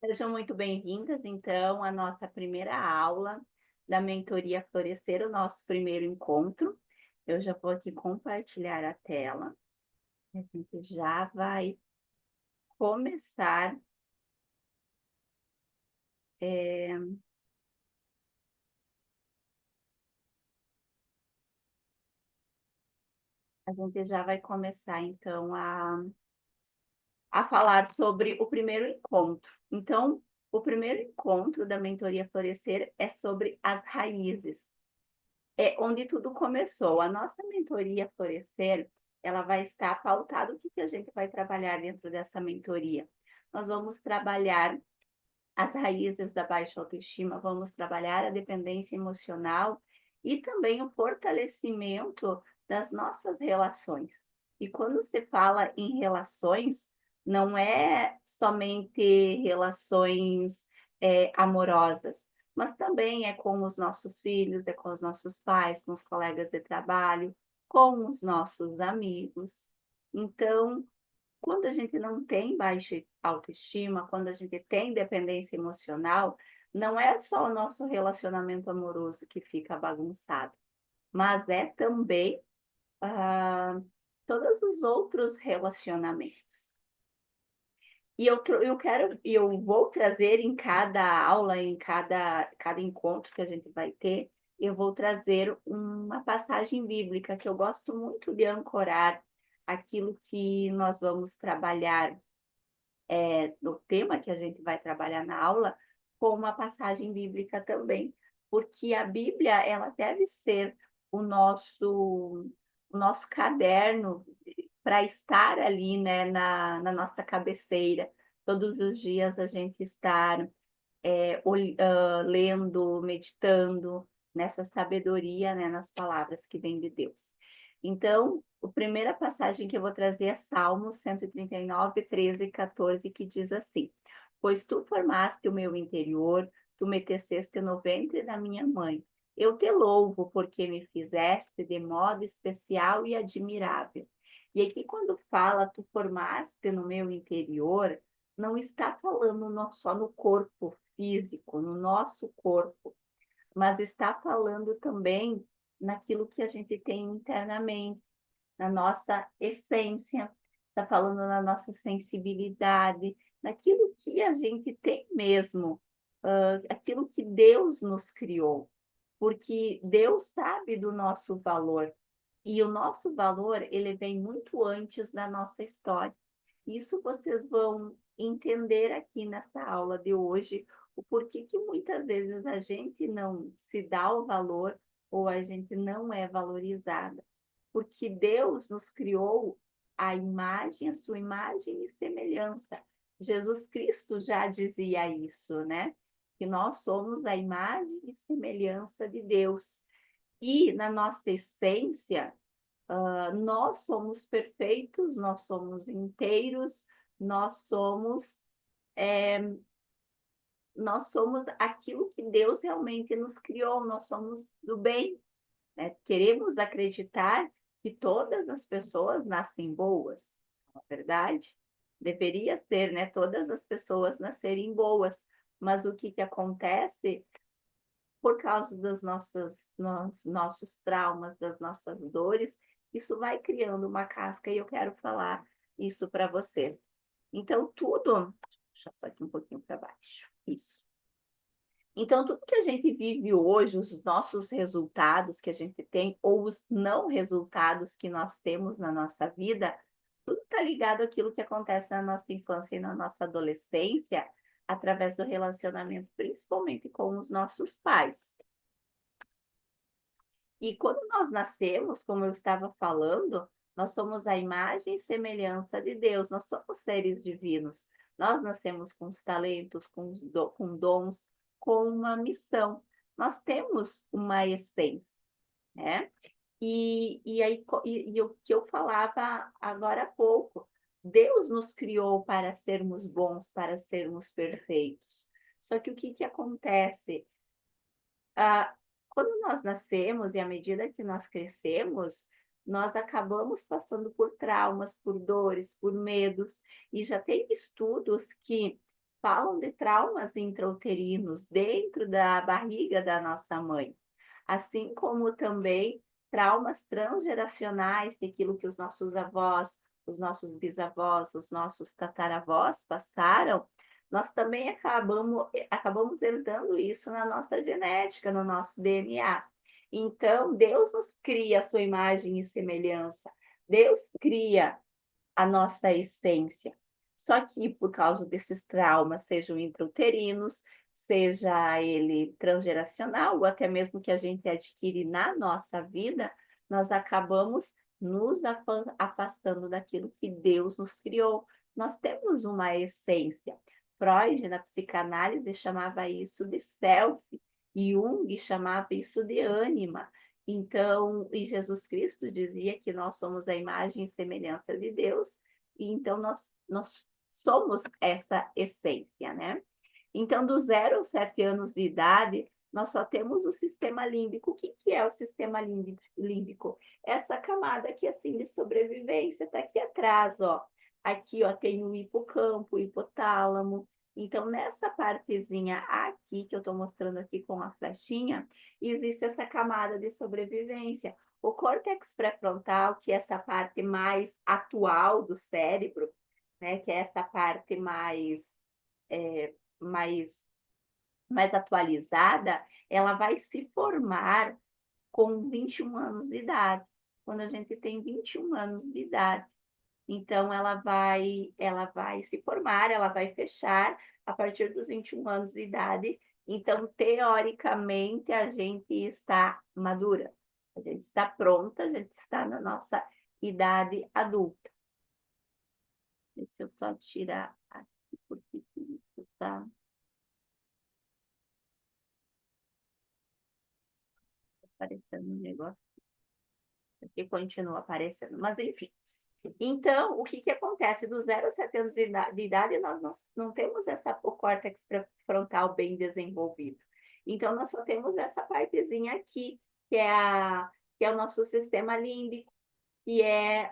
Sejam muito bem-vindas, então, à nossa primeira aula da Mentoria Florescer, o nosso primeiro encontro. Eu já vou aqui compartilhar a tela. A gente já vai começar. é, a gente já vai começar, então, a falar sobre o primeiro encontro. Então, o primeiro encontro da Mentoria Florescer é sobre as raízes. É onde tudo começou. A nossa mentoria Florescer, ela vai estar pautada o que que a gente vai trabalhar dentro dessa mentoria. Nós vamos trabalhar as raízes da baixa autoestima, vamos trabalhar a dependência emocional e também o fortalecimento das nossas relações. E quando se fala em relações, não é somente relações amorosas, mas também é com os nossos filhos, é com os nossos pais, com os colegas de trabalho, com os nossos amigos. Então, quando a gente não tem baixa autoestima, quando a gente tem dependência emocional, não é só o nosso relacionamento amoroso que fica bagunçado, mas é também, ah, todos os outros relacionamentos. E eu vou trazer em cada aula, em cada encontro que a gente vai ter, eu vou trazer uma passagem bíblica que eu gosto muito de ancorar aquilo que nós vamos trabalhar no tema que a gente vai trabalhar na aula, com uma passagem bíblica também, porque a Bíblia ela deve ser o nosso caderno para estar ali, né, na nossa cabeceira, todos os dias a gente estar lendo, meditando nessa sabedoria, né, nas palavras que vêm de Deus. Então, a primeira passagem que eu vou trazer é Salmos 139, 13 e 14, que diz assim: Pois tu formaste o meu interior, tu me teceste no ventre da minha mãe. Eu te louvo porque me fizeste de modo especial e admirável. E aqui, quando fala tu formaste no meu interior, não está falando só no corpo físico, no nosso corpo, mas está falando também naquilo que a gente tem internamente, na nossa essência, está falando na nossa sensibilidade, naquilo que a gente tem mesmo, aquilo que Deus nos criou, porque Deus sabe do nosso valor, e o nosso valor, ele vem muito antes da nossa história. Isso vocês vão entender aqui nessa aula de hoje, o porquê que muitas vezes a gente não se dá o valor ou a gente não é valorizada. Porque Deus nos criou a sua imagem e semelhança. Jesus Cristo já dizia isso, né? Que nós somos a imagem e semelhança de Deus. E na nossa essência, nós somos perfeitos, nós somos inteiros, nós somos, é, nós somos aquilo que Deus realmente nos criou, nós somos do bem, né? Queremos acreditar que todas as pessoas nascem boas, não é verdade? Deveria ser, né? Todas as pessoas nascerem boas, mas o que, que acontece por causa nossos traumas, das nossas dores, isso vai criando uma casca e eu quero falar isso para vocês. Então, tudo. Deixa eu só aqui um pouquinho para baixo. Isso. Então, tudo que a gente vive hoje, os nossos resultados que a gente tem, ou os não resultados que nós temos na nossa vida, tudo está ligado àquilo que acontece na nossa infância e na nossa adolescência, através do relacionamento, principalmente com os nossos pais. E quando nós nascemos, como eu estava falando, nós somos a imagem e semelhança de Deus, nós somos seres divinos. Nós nascemos com os talentos, com dons, com uma missão. Nós temos uma essência, né? E o que eu falava agora há pouco, Deus nos criou para sermos bons, para sermos perfeitos. Só que o que, que acontece? Ah, quando nós nascemos e à medida que nós crescemos, nós acabamos passando por traumas, por dores, por medos, e já tem estudos que falam de traumas intrauterinos dentro da barriga da nossa mãe, assim como também traumas transgeracionais, que aquilo que os nossos avós, os nossos bisavós, os nossos tataravós passaram, nós também acabamos herdando isso na nossa genética, no nosso DNA. Então, Deus nos cria a sua imagem e semelhança. Deus cria a nossa essência. Só que por causa desses traumas, sejam intrauterinos, seja ele transgeracional, ou até mesmo que a gente adquire na nossa vida, nós acabamos nos afastando daquilo que Deus nos criou. Nós temos uma essência. Freud, na psicanálise, chamava isso de self, e Jung chamava isso de ânima. Então, e Jesus Cristo dizia que nós somos a imagem e semelhança de Deus, e então nós somos essa essência, né? Então, do 0 aos 7 anos de idade, nós só temos o sistema límbico. O que é o sistema límbico? Essa camada aqui, assim, de sobrevivência, está aqui atrás, ó. Aqui, ó, tem o hipocampo, o hipotálamo. Então, nessa partezinha aqui, que eu estou mostrando aqui com a flechinha, existe essa camada de sobrevivência. O córtex pré-frontal, que é essa parte mais atual do cérebro, né, que é essa parte mais, mais atualizada, ela vai se formar com 21 anos de idade, quando a gente tem 21 anos de idade. Então, ela vai se formar, ela vai fechar a partir dos 21 anos de idade. Então, teoricamente, a gente está madura, a gente está pronta, a gente está na nossa idade adulta. Deixa eu só tirar aqui, porque isso está aparecendo um negócio. Aqui continua aparecendo, mas enfim. Então, o que acontece? Do 0 aos 7 anos de idade, nós não temos o córtex frontal bem desenvolvido. Então, nós só temos essa partezinha aqui, que é o nosso sistema límbico, que é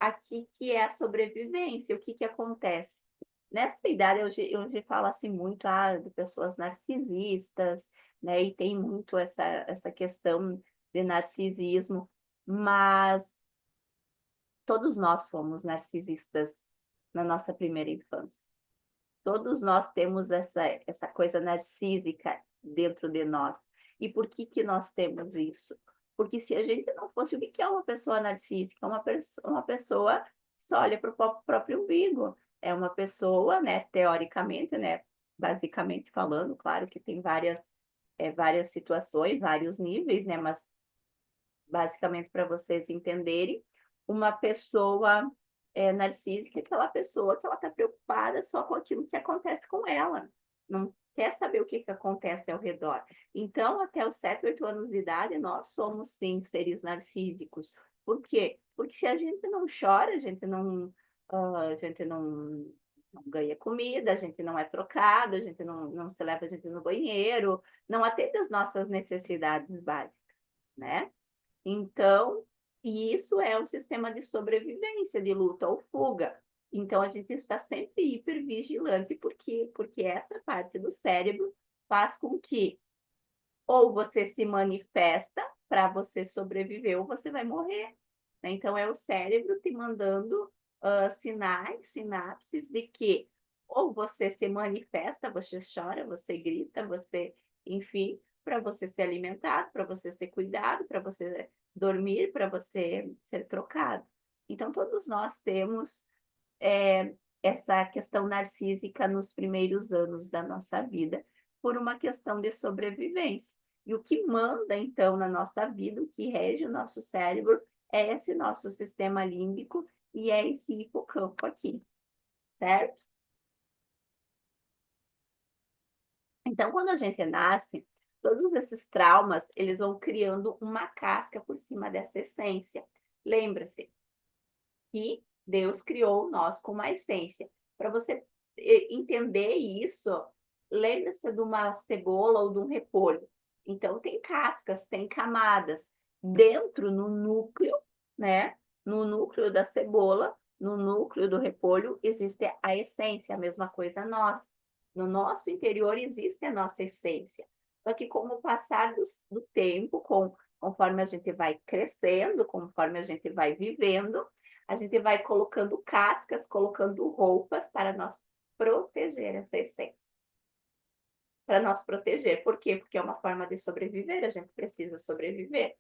aqui que é a sobrevivência. O que acontece? Nessa idade, eu falo assim muito de pessoas narcisistas, né? E tem muito essa questão de narcisismo, mas todos nós fomos narcisistas na nossa primeira infância. Todos nós temos essa coisa narcísica dentro de nós. E por que nós temos isso? Porque se a gente não fosse, o que é uma pessoa narcísica? Uma pessoa que só olha para o próprio umbigo. É uma pessoa, né, teoricamente, né, basicamente falando, claro que tem várias situações, vários níveis, né, mas basicamente para vocês entenderem, uma pessoa narcísica é aquela pessoa que ela está preocupada só com aquilo que acontece com ela, não quer saber o que acontece ao redor. Então, até os 7, 8 anos de idade, nós somos, sim, seres narcísicos. Por quê? Porque se a gente não chora, a gente não ganha comida, a gente não é trocado, a gente não se leva a gente no banheiro, não atende as nossas necessidades básicas, né? Então, e isso é um sistema de sobrevivência, de luta ou fuga. Então, a gente está sempre hipervigilante, porque essa parte do cérebro faz com que ou você se manifesta para você sobreviver, ou você vai morrer. Né? Então, é o cérebro te mandando sinais, sinapses de que ou você se manifesta, você chora, você grita, enfim, para você ser alimentado, para você ser cuidado, para você dormir, para você ser trocado. Então, todos nós temos essa questão narcísica nos primeiros anos da nossa vida, por uma questão de sobrevivência. E o que manda, então, na nossa vida, o que rege o nosso cérebro, é esse nosso sistema límbico e é esse hipocampo aqui, certo? Então, quando a gente nasce, todos esses traumas, eles vão criando uma casca por cima dessa essência. Lembra-se que Deus criou nós com uma essência. Para você entender isso, lembre-se de uma cebola ou de um repolho. Então, tem cascas, tem camadas. Dentro, no núcleo, né? No núcleo da cebola, no núcleo do repolho, existe a essência, a mesma coisa nós. No nosso interior existe a nossa essência. Só que com o passar do tempo, conforme a gente vai crescendo, conforme a gente vai vivendo, a gente vai colocando cascas, colocando roupas para nós proteger essa essência. Para nós proteger. Por quê? Porque é uma forma de sobreviver, a gente precisa sobreviver.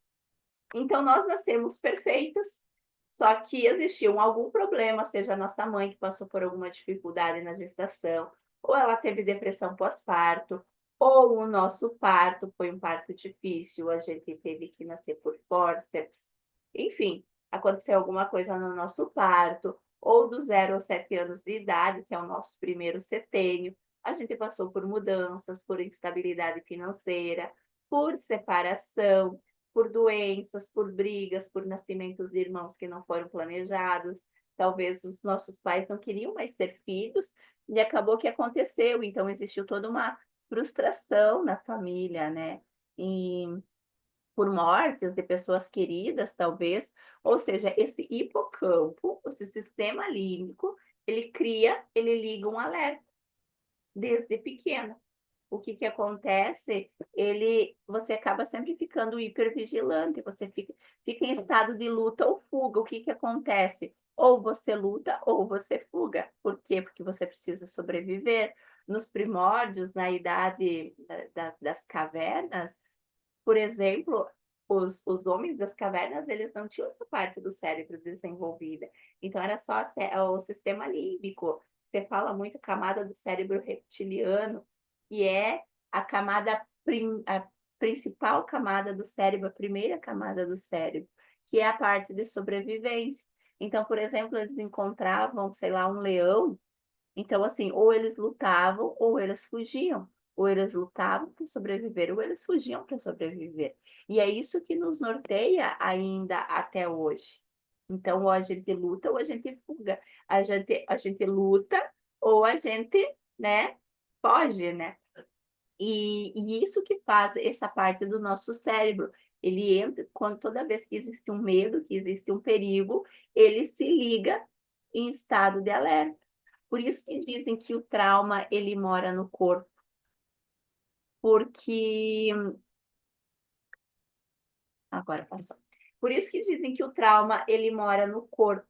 Então, nós nascemos perfeitas, só que existiu algum problema, seja a nossa mãe que passou por alguma dificuldade na gestação, ou ela teve depressão pós-parto, ou o nosso parto foi um parto difícil, a gente teve que nascer por fórceps. Enfim, aconteceu alguma coisa no nosso parto, ou do 0 aos 7 anos de idade, que é o nosso primeiro setênio, a gente passou por mudanças, por instabilidade financeira, por separação, por doenças, por brigas, por nascimentos de irmãos que não foram planejados. Talvez os nossos pais não queriam mais ter filhos e acabou que aconteceu. Então, existiu toda uma frustração na família, né? E por mortes de pessoas queridas, talvez. Ou seja, esse hipocampo, esse sistema límbico, ele liga um alerta desde pequeno. O que acontece? Você acaba sempre ficando hipervigilante, você fica em estado de luta ou fuga. O que acontece? Ou você luta ou você fuga. Por quê? Porque você precisa sobreviver. Nos primórdios, na idade das cavernas, por exemplo, os homens das cavernas, eles não tinham essa parte do cérebro desenvolvida. Então, era só o sistema límbico. Você fala muito camada do cérebro reptiliano, que é a a principal camada do cérebro, a primeira camada do cérebro, que é a parte de sobrevivência. Então, por exemplo, eles encontravam, sei lá, um leão. Então, assim, ou eles lutavam ou eles fugiam. Ou eles lutavam para sobreviver, ou eles fugiam para sobreviver. E é isso que nos norteia ainda até hoje. Então, ou a gente luta ou a gente fuga. A gente luta ou a gente, né, foge, né? E isso que faz essa parte do nosso cérebro. Ele entra, toda vez que existe um medo, que existe um perigo, ele se liga em estado de alerta. Por isso que dizem que o trauma ele mora no corpo, porque agora passou. Por isso que dizem que o trauma ele mora no corpo,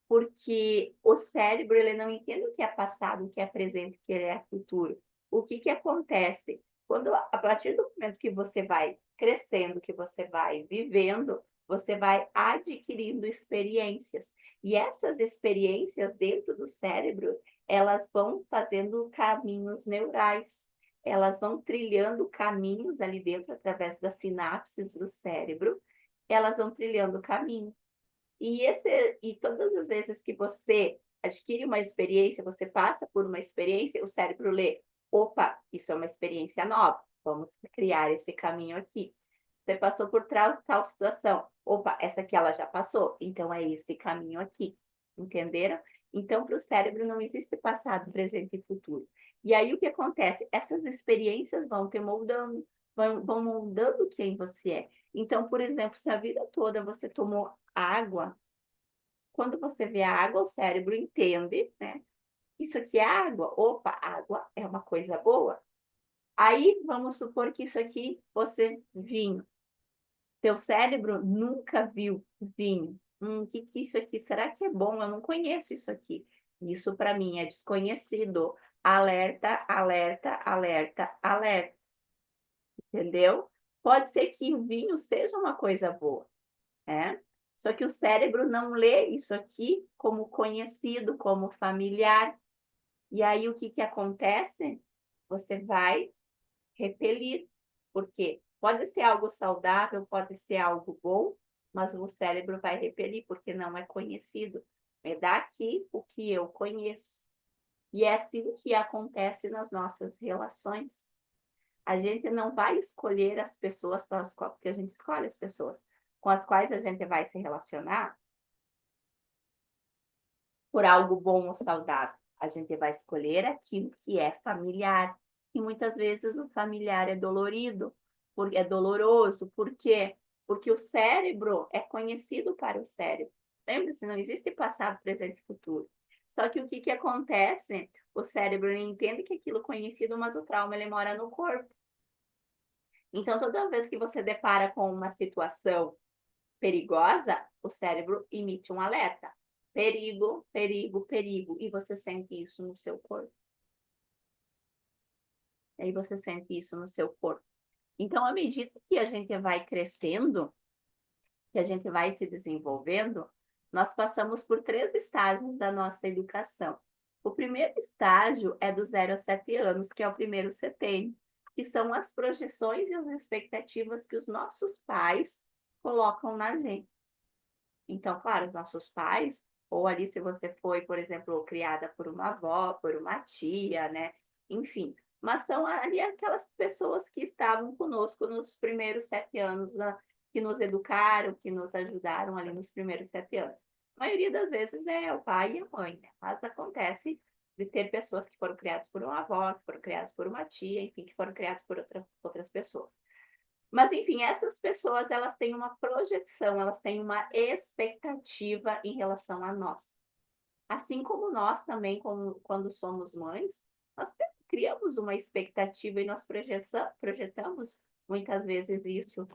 porque o cérebro ele não entende o que é passado, o que é presente, o que é futuro. O que acontece? Quando a partir do momento que você vai crescendo, que você vai vivendo, você vai adquirindo experiências. E essas experiências dentro do cérebro, elas vão fazendo caminhos neurais. Elas vão trilhando caminhos ali dentro através das sinapses do cérebro. Elas vão trilhando caminho. E todas as vezes que você adquire uma experiência, você passa por uma experiência, o cérebro lê: opa, isso é uma experiência nova, vamos criar esse caminho aqui. Você passou por tal situação, opa, essa aqui ela já passou, então é esse caminho aqui. Entenderam? Então, para o cérebro não existe passado, presente e futuro. E aí o que acontece? Essas experiências vão te moldando, vão moldando quem você é. Então, por exemplo, se a vida toda você tomou água, quando você vê a água, o cérebro entende, né? Isso aqui é água. Opa, água é uma coisa boa. Aí, vamos supor que isso aqui fosse vinho. Teu cérebro nunca viu vinho. Que isso aqui? Será que é bom? Eu não conheço isso aqui. Isso para mim é desconhecido. Alerta, alerta, alerta, alerta. Entendeu? Pode ser que o vinho seja uma coisa boa, né? Só que o cérebro não lê isso aqui como conhecido, como familiar. E aí o que acontece? Você vai repelir. Por quê? Pode ser algo saudável, pode ser algo bom, mas o cérebro vai repelir porque não é conhecido. É daqui o que eu conheço. E é assim que acontece nas nossas relações. A gente não vai escolher as pessoas porque a gente escolhe as pessoas com as quais a gente vai se relacionar por algo bom ou saudável. A gente vai escolher aquilo que é familiar. E muitas vezes o familiar é dolorido, porque é doloroso. Por quê? Porque o cérebro é conhecido para o cérebro. Lembre-se, não existe passado, presente e futuro. Só que o que que acontece? O cérebro entende que aquilo é conhecido, mas o trauma ele mora no corpo. Então, toda vez que você depara com uma situação perigosa, o cérebro emite um alerta. Perigo, perigo, perigo. E você sente isso no seu corpo. Aí você sente isso no seu corpo. Então, à medida que a gente vai crescendo, que a gente vai se desenvolvendo, nós passamos por 3 estágios da nossa educação. O primeiro estágio é do 0 a 7 anos, que é o primeiro setênio, que são as projeções e as expectativas que os nossos pais colocam na gente. Então, claro, os nossos pais, ou ali se você foi, por exemplo, criada por uma avó, por uma tia, né? Enfim, mas são ali aquelas pessoas que estavam conosco nos primeiros 7 anos, que nos educaram, que nos ajudaram ali nos primeiros 7 anos. A maioria das vezes é o pai e a mãe, né? Mas acontece de ter pessoas que foram criadas por uma avó, que foram criadas por uma tia, enfim, que foram criadas por outras pessoas. Mas, enfim, essas pessoas, elas têm uma projeção, elas têm uma expectativa em relação a nós. Assim como nós também, quando somos mães, nós criamos uma expectativa e nós projetamos muitas vezes isso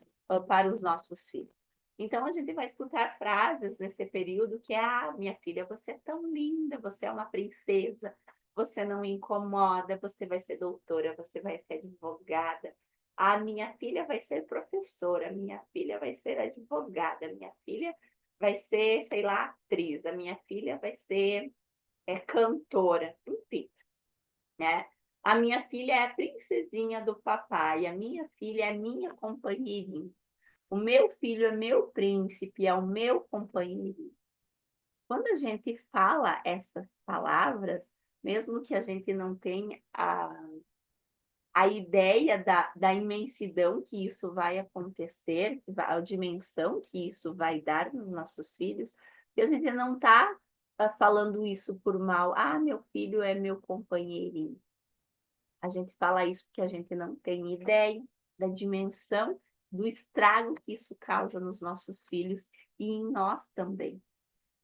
para os nossos filhos. Então, a gente vai escutar frases nesse período que é: ah, minha filha, você é tão linda, você é uma princesa, você não incomoda, você vai ser doutora, você vai ser advogada. A minha filha vai ser professora, minha filha vai ser advogada, minha filha vai ser, sei lá, atriz, a minha filha vai ser cantora, enfim, né? A minha filha é a princesinha do papai, a minha filha é minha companheirinha. O meu filho é meu príncipe, é o meu companheirinho. Quando a gente fala essas palavras, mesmo que a gente não tenha a ideia da imensidão que isso vai acontecer, a dimensão que isso vai dar nos nossos filhos, e a gente não está falando isso por mal. Ah, meu filho é meu companheirinho. A gente fala isso porque a gente não tem ideia da dimensão do estrago que isso causa nos nossos filhos e em nós também.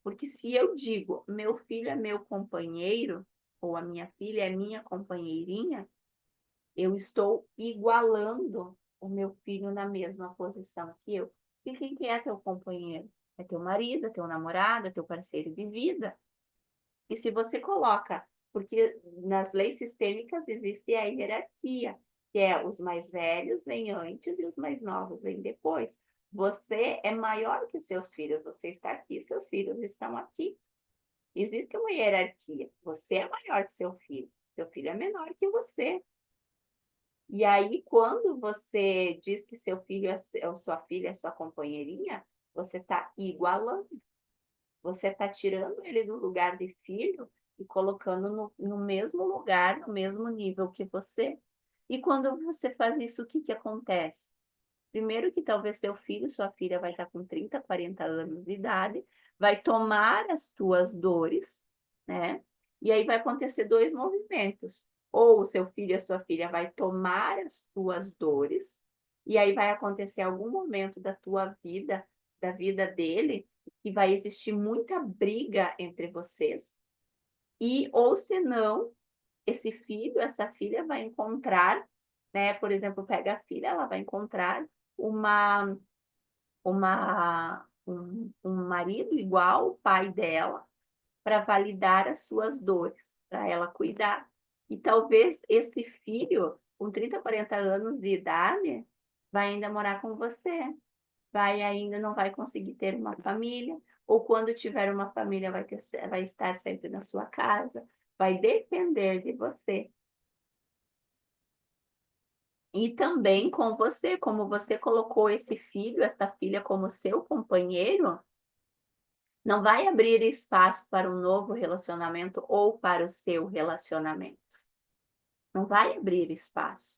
Porque se eu digo, meu filho é meu companheiro, ou a minha filha é minha companheirinha, eu estou igualando o meu filho na mesma posição que eu. E quem que é teu companheiro? É teu marido, é teu namorado, é teu parceiro de vida. E se você coloca, porque nas leis sistêmicas existe a hierarquia, que é os mais velhos vêm antes e os mais novos vêm depois. Você é maior que seus filhos, você está aqui, seus filhos estão aqui. Existe uma hierarquia. Você é maior que seu filho é menor que você. E aí, quando você diz que seu filho ou sua filha é sua companheirinha, você está igualando. Você está tirando ele do lugar de filho e colocando no mesmo lugar, no mesmo nível que você. E quando você faz isso, o que que acontece? Primeiro que talvez seu filho, sua filha vai estar com 30, 40 anos de idade, vai tomar as tuas dores, né? E aí vai acontecer 2 movimentos. Ou o seu filho e a sua filha vai tomar as tuas dores, e aí vai acontecer algum momento da tua vida, da vida dele, que vai existir muita briga entre vocês. E ou senão, esse filho, essa filha vai encontrar, né? Por exemplo, pega a filha, ela vai encontrar um marido igual o pai dela para validar as suas dores, para ela cuidar. E talvez esse filho, com 30, 40 anos de idade, vai ainda morar com você, ainda não vai conseguir ter uma família, ou quando tiver uma família vai estar sempre na sua casa, vai depender de você. E também com você, como você colocou esse filho, essa filha como seu companheiro, não vai abrir espaço para um novo relacionamento ou para o seu relacionamento. Não vai abrir espaço.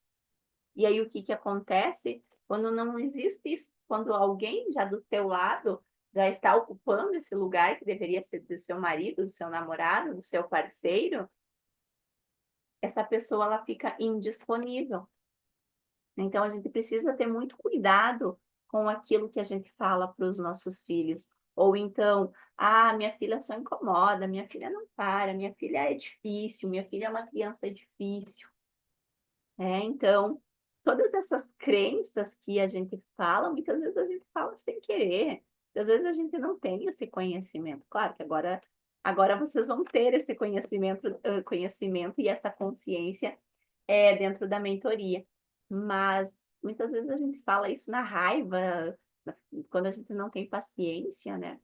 E aí o que que acontece? Quando não existe, quando alguém já do teu lado já está ocupando esse lugar que deveria ser do seu marido, do seu namorado, do seu parceiro, essa pessoa ela fica indisponível. Então, a gente precisa ter muito cuidado com aquilo que a gente fala para os nossos filhos, Ou então, ah, minha filha só incomoda, minha filha não para, minha filha é difícil, minha filha é uma criança difícil. Então, todas essas crenças que a gente fala, muitas vezes a gente fala sem querer. Às vezes a gente não tem esse conhecimento. Claro que agora vocês vão ter esse conhecimento e essa consciência, dentro da mentoria. Mas muitas vezes a gente fala isso na raiva, na quando a gente não tem paciência, né,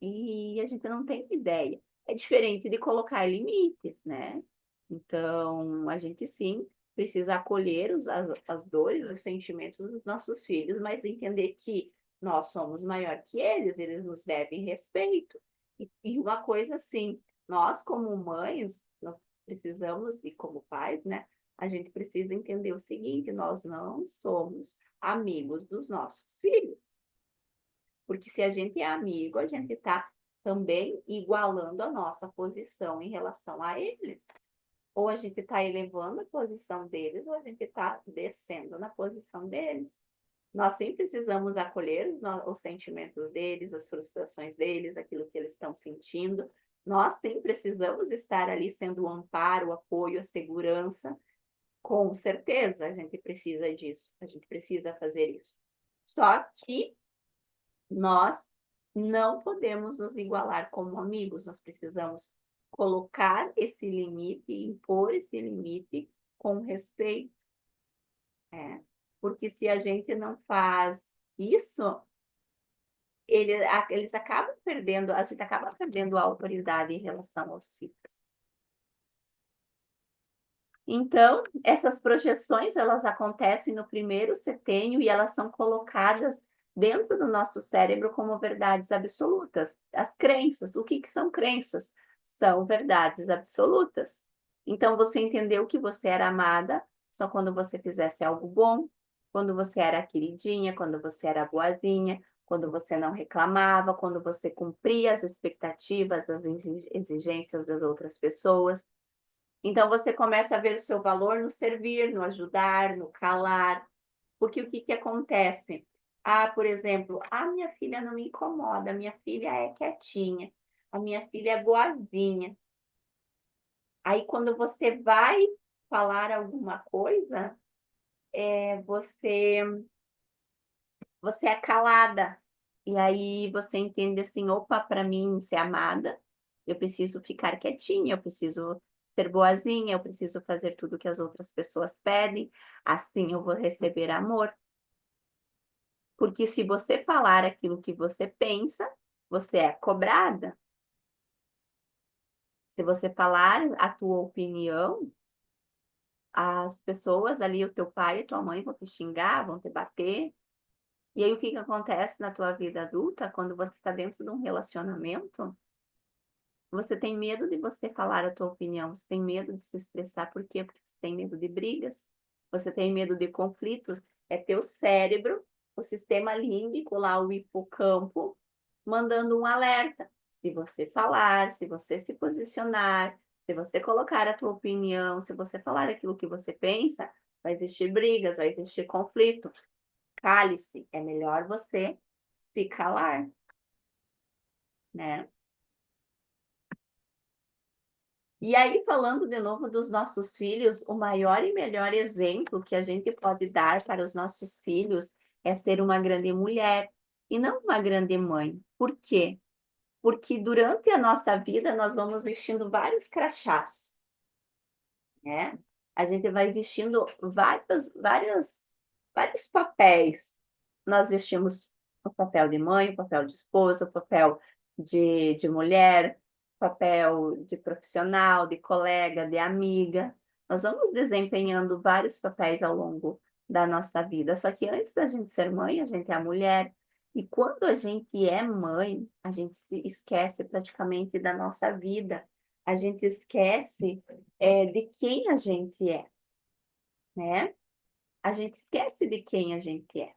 e a gente não tem ideia. É diferente de colocar limites, né. Então, a gente sim precisa acolher as dores, os sentimentos dos nossos filhos, mas entender que nós somos maior que eles nos devem respeito. E uma coisa assim, nós como mães, nós precisamos, e como pais, né, a gente precisa entender o seguinte: nós não somos amigos dos nossos filhos. Porque se a gente é amigo, a gente está também igualando a nossa posição em relação a eles. Ou a gente está elevando a posição deles, ou a gente está descendo na posição deles. Nós sim precisamos acolher os sentimentos deles, as frustrações deles, aquilo que eles estão sentindo. Nós sim precisamos estar ali sendo o amparo, o apoio, a segurança. Com certeza, a gente precisa disso, a gente precisa fazer isso. Só que nós não podemos nos igualar como amigos, nós precisamos colocar esse limite, impor esse limite com respeito, porque se a gente não faz isso, eles acabam perdendo, a gente acaba perdendo a autoridade em relação aos filhos. Então, essas projeções, elas acontecem no primeiro setênio e elas são colocadas dentro do nosso cérebro como verdades absolutas. As crenças, o que que são crenças? São verdades absolutas. Então, você entendeu que você era amada só quando você fizesse algo bom, quando você era queridinha, quando você era boazinha, quando você não reclamava, quando você cumpria as expectativas, as exigências das outras pessoas. Então você começa a ver o seu valor no servir, no ajudar, no calar, porque o que que acontece? Ah, por exemplo, a minha filha não me incomoda, a minha filha é quietinha, a minha filha é boazinha. Aí quando você vai falar alguma coisa, você é calada. E aí você entende assim: "Opa, para mim ser amada, eu preciso ficar quietinha, eu preciso ser boazinha, eu preciso fazer tudo que as outras pessoas pedem, assim eu vou receber amor". Porque se você falar aquilo que você pensa, você é cobrada. Se você falar a tua opinião, as pessoas ali, o teu pai e tua mãe vão te xingar, vão te bater. E aí o que que acontece na tua vida adulta, quando você está dentro de um relacionamento, você tem medo de você falar a tua opinião, você tem medo de se expressar, por quê? Porque você tem medo de brigas, você tem medo de conflitos, é teu cérebro, o sistema límbico lá, o hipocampo, mandando um alerta. Se você falar, se você se posicionar, se você colocar a tua opinião, se você falar aquilo que você pensa, vai existir brigas, vai existir conflito. Cale-se, é melhor você se calar, né? E aí, falando de novo dos nossos filhos, o maior e melhor exemplo que a gente pode dar para os nossos filhos é ser uma grande mulher e não uma grande mãe. Por quê? Porque durante a nossa vida nós vamos vestindo vários crachás, né? A gente vai vestindo vários papéis. Nós vestimos o papel de mãe, o papel de esposa, o papel de mulher, papel de profissional, de colega, de amiga. Nós vamos desempenhando vários papéis ao longo da nossa vida. Só que antes da gente ser mãe, a gente é a mulher. E quando a gente é mãe, a gente se esquece praticamente da nossa vida. A gente esquece, de quem a gente é, né? A gente esquece de quem a gente é.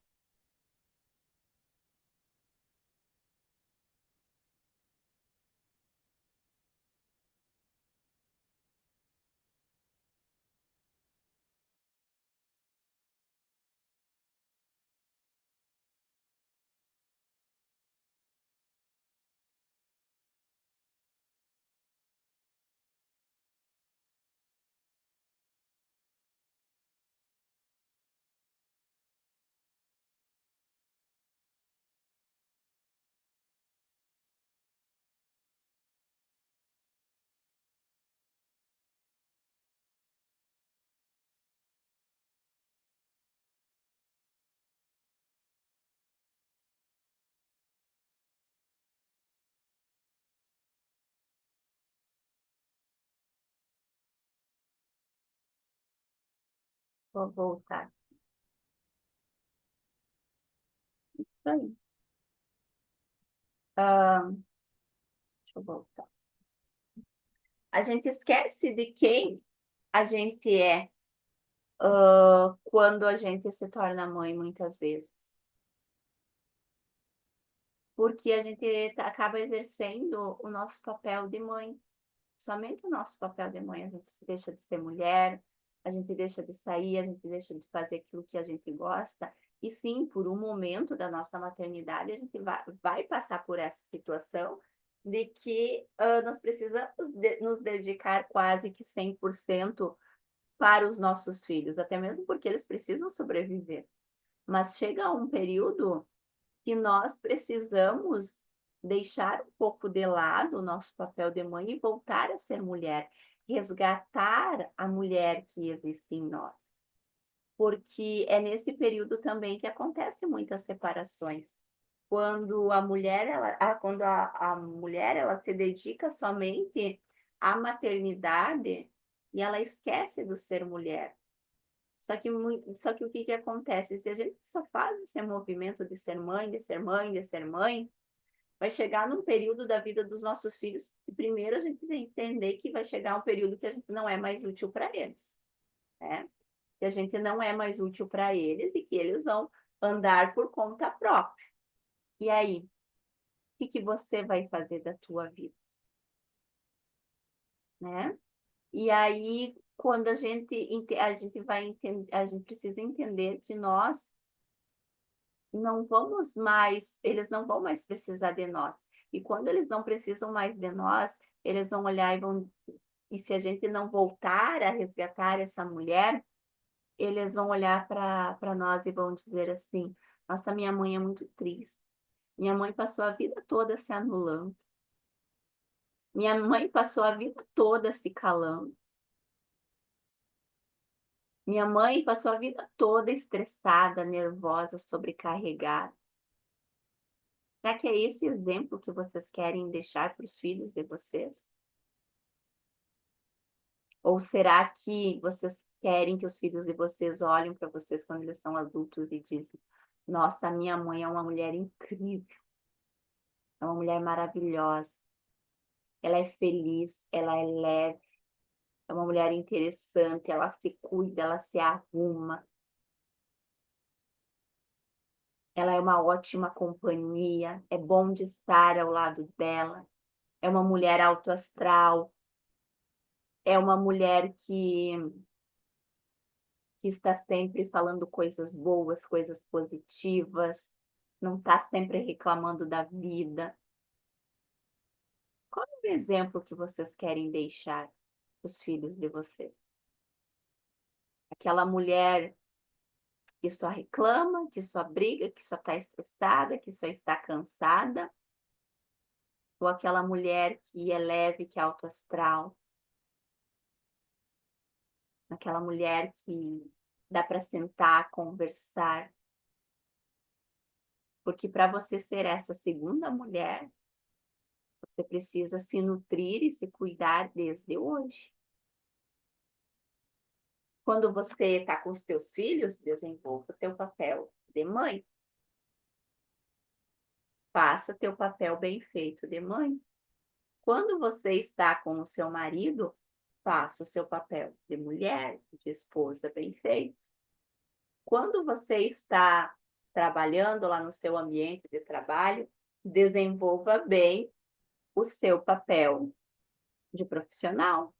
Vou voltar. Isso aí. Deixa eu voltar. A gente esquece de quem a gente é, quando a gente se torna mãe, muitas vezes. Porque a gente acaba exercendo o nosso papel de mãe. Somente o nosso papel de mãe. A gente deixa de ser mulher, a gente deixa de sair, a gente deixa de fazer aquilo que a gente gosta. E sim, por um momento da nossa maternidade, a gente vai passar por essa situação de que nós precisamos nos dedicar quase que 100% para os nossos filhos, até mesmo porque eles precisam sobreviver. Mas chega um período que nós precisamos deixar um pouco de lado o nosso papel de mãe e voltar a ser mulher, resgatar a mulher que existe em nós. Porque é nesse período também que acontecem muitas separações. Quando a mulher, a mulher ela se dedica somente à maternidade e ela esquece do ser mulher. Só que o que que acontece? Se a gente só faz esse movimento de ser mãe, de ser mãe, de ser mãe, vai chegar num período da vida dos nossos filhos que primeiro a gente tem que entender que vai chegar um período que a gente não é mais útil para eles, né? Que a gente não é mais útil para eles e que eles vão andar por conta própria. E aí, o que que você vai fazer da tua vida, né? E aí, quando a gente vai entender, a gente precisa entender que nós não vamos mais, eles não vão mais precisar de nós. E quando eles não precisam mais de nós, eles vão olhar e vão, e se a gente não voltar a resgatar essa mulher, eles vão olhar para nós e vão dizer assim: nossa, minha mãe é muito triste. Minha mãe passou a vida toda se anulando. Minha mãe passou a vida toda se calando. Minha mãe passou a vida toda estressada, nervosa, sobrecarregada. Será que é esse exemplo que vocês querem deixar para os filhos de vocês? Ou será que vocês querem que os filhos de vocês olhem para vocês quando eles são adultos e dizem: nossa, minha mãe é uma mulher incrível, é uma mulher maravilhosa, ela é feliz, ela é leve, é uma mulher interessante, ela se cuida, ela se arruma, ela é uma ótima companhia, é bom de estar ao lado dela, é uma mulher alto astral, é uma mulher que está sempre falando coisas boas, coisas positivas, não está sempre reclamando da vida. Qual é o exemplo que vocês querem deixar para os filhos de vocês? Aquela mulher que só reclama, que só briga, que só está estressada, que só está cansada? Ou aquela mulher que é leve, que é autoastral? Aquela mulher que dá para sentar, conversar? Porque para você ser essa segunda mulher, você precisa se nutrir e se cuidar desde hoje. Quando você está com os teus filhos, desenvolva o teu papel de mãe. Faça teu papel bem feito de mãe. Quando você está com o seu marido, faça o seu papel de mulher, de esposa bem feito. Quando você está trabalhando lá no seu ambiente de trabalho, desenvolva bem o seu papel de profissional.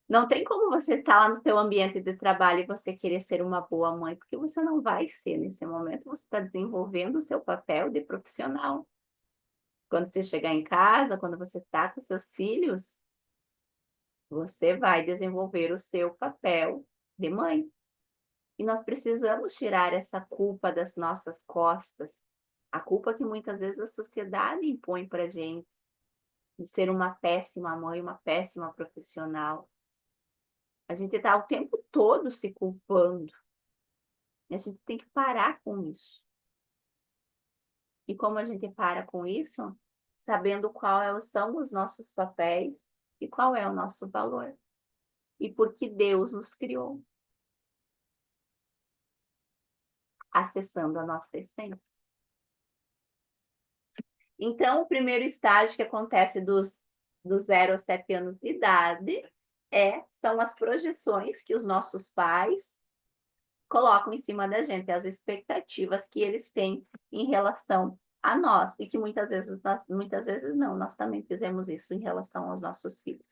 Não tem como você estar lá no seu ambiente de trabalho e você querer ser uma boa mãe, porque você não vai ser nesse momento, você está desenvolvendo o seu papel de profissional. Quando você chegar em casa, quando você está com seus filhos, você vai desenvolver o seu papel de mãe. E nós precisamos tirar essa culpa das nossas costas, a culpa que muitas vezes a sociedade impõe para a gente, de ser uma péssima mãe, uma péssima profissional. A gente está o tempo todo se culpando. E a gente tem que parar com isso. E como a gente para com isso? Sabendo são os nossos papéis e qual é o nosso valor. e porque Deus nos criou, acessando a nossa essência. Então, o primeiro estágio que acontece dos 0 aos 7 anos de idade são as projeções que os nossos pais colocam em cima da gente, as expectativas que eles têm em relação a nós, e que muitas vezes não, nós também fizemos isso em relação aos nossos filhos.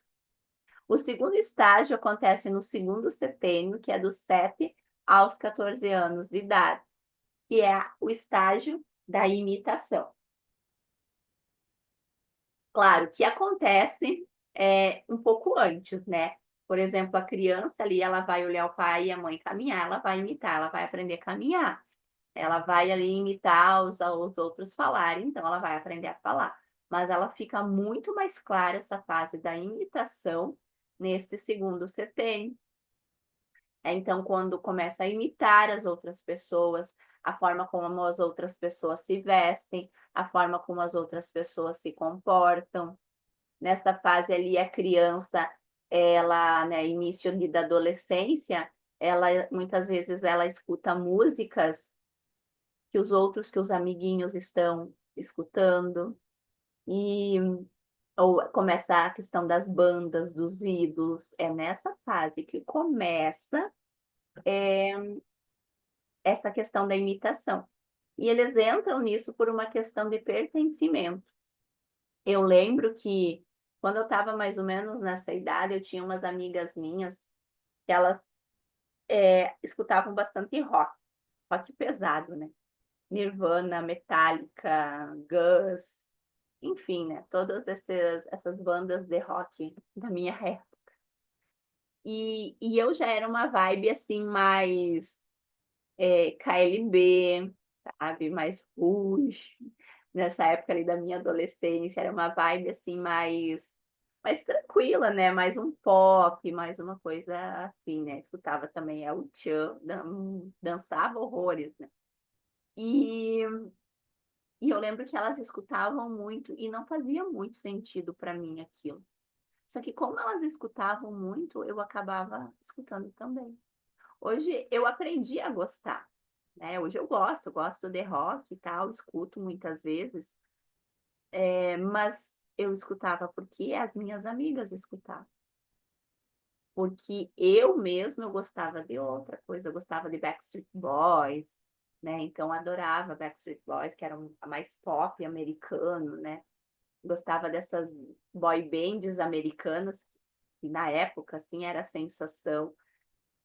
O segundo estágio acontece no segundo setênio, que é dos 7 aos 14 anos de idade, que é o estágio da imitação. Claro que acontece um pouco antes, né? Por exemplo, a criança ali, ela vai olhar o pai e a mãe caminhar, ela vai imitar, ela vai aprender a caminhar. Ela vai ali imitar os outros falarem, então ela vai aprender a falar. Mas ela fica muito mais clara essa fase da imitação nesse segundo setênio. Então, quando começa a imitar as outras pessoas, a forma como as outras pessoas se vestem, a forma como as outras pessoas se comportam. Nessa fase ali, a criança, ela, né, início da adolescência, ela muitas vezes ela escuta músicas que os amiguinhos estão escutando, e ou começa a questão das bandas, dos ídolos. É nessa fase que começa essa questão da imitação. E eles entram nisso por uma questão de pertencimento. Eu lembro que quando eu estava mais ou menos nessa idade, eu tinha umas amigas minhas que elas escutavam bastante rock pesado, né? Nirvana, Metallica, Guns, enfim, né? Todas essas bandas de rock da minha época. E eu já era uma vibe assim mais KLB, sabe? Mais Ruge. Nessa época ali da minha adolescência, era uma vibe assim mais tranquila, né? Mais um pop, mais uma coisa assim, né? Escutava também El Chan, dançava horrores, né? E, e eu lembro que elas escutavam muito e não fazia muito sentido para mim aquilo. Só que como elas escutavam muito, eu acabava escutando também. Hoje eu aprendi a gostar, né? Hoje eu gosto de rock e tal, escuto muitas vezes, mas eu escutava porque as minhas amigas escutavam. Porque eu mesma eu gostava de outra coisa, eu gostava de Backstreet Boys, né? Então adorava Backstreet Boys, que era mais pop americano, né? Gostava dessas boy bands americanas, que na época assim era a sensação.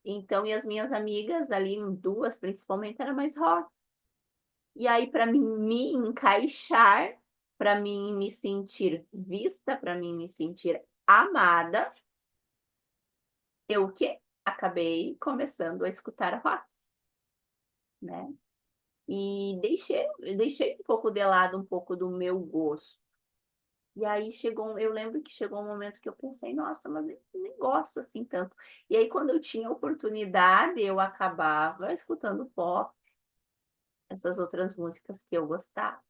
Então, e as minhas amigas ali, duas principalmente, era mais rock. E aí, para mim me encaixar, para mim me sentir vista, para mim me sentir amada, eu que acabei começando a escutar rock, né? E deixei um pouco de lado um pouco do meu gosto. E aí eu lembro que chegou um momento que eu pensei, nossa, mas eu nem gosto assim tanto. E aí, quando eu tinha oportunidade, eu acabava escutando pop, essas outras músicas que eu gostava.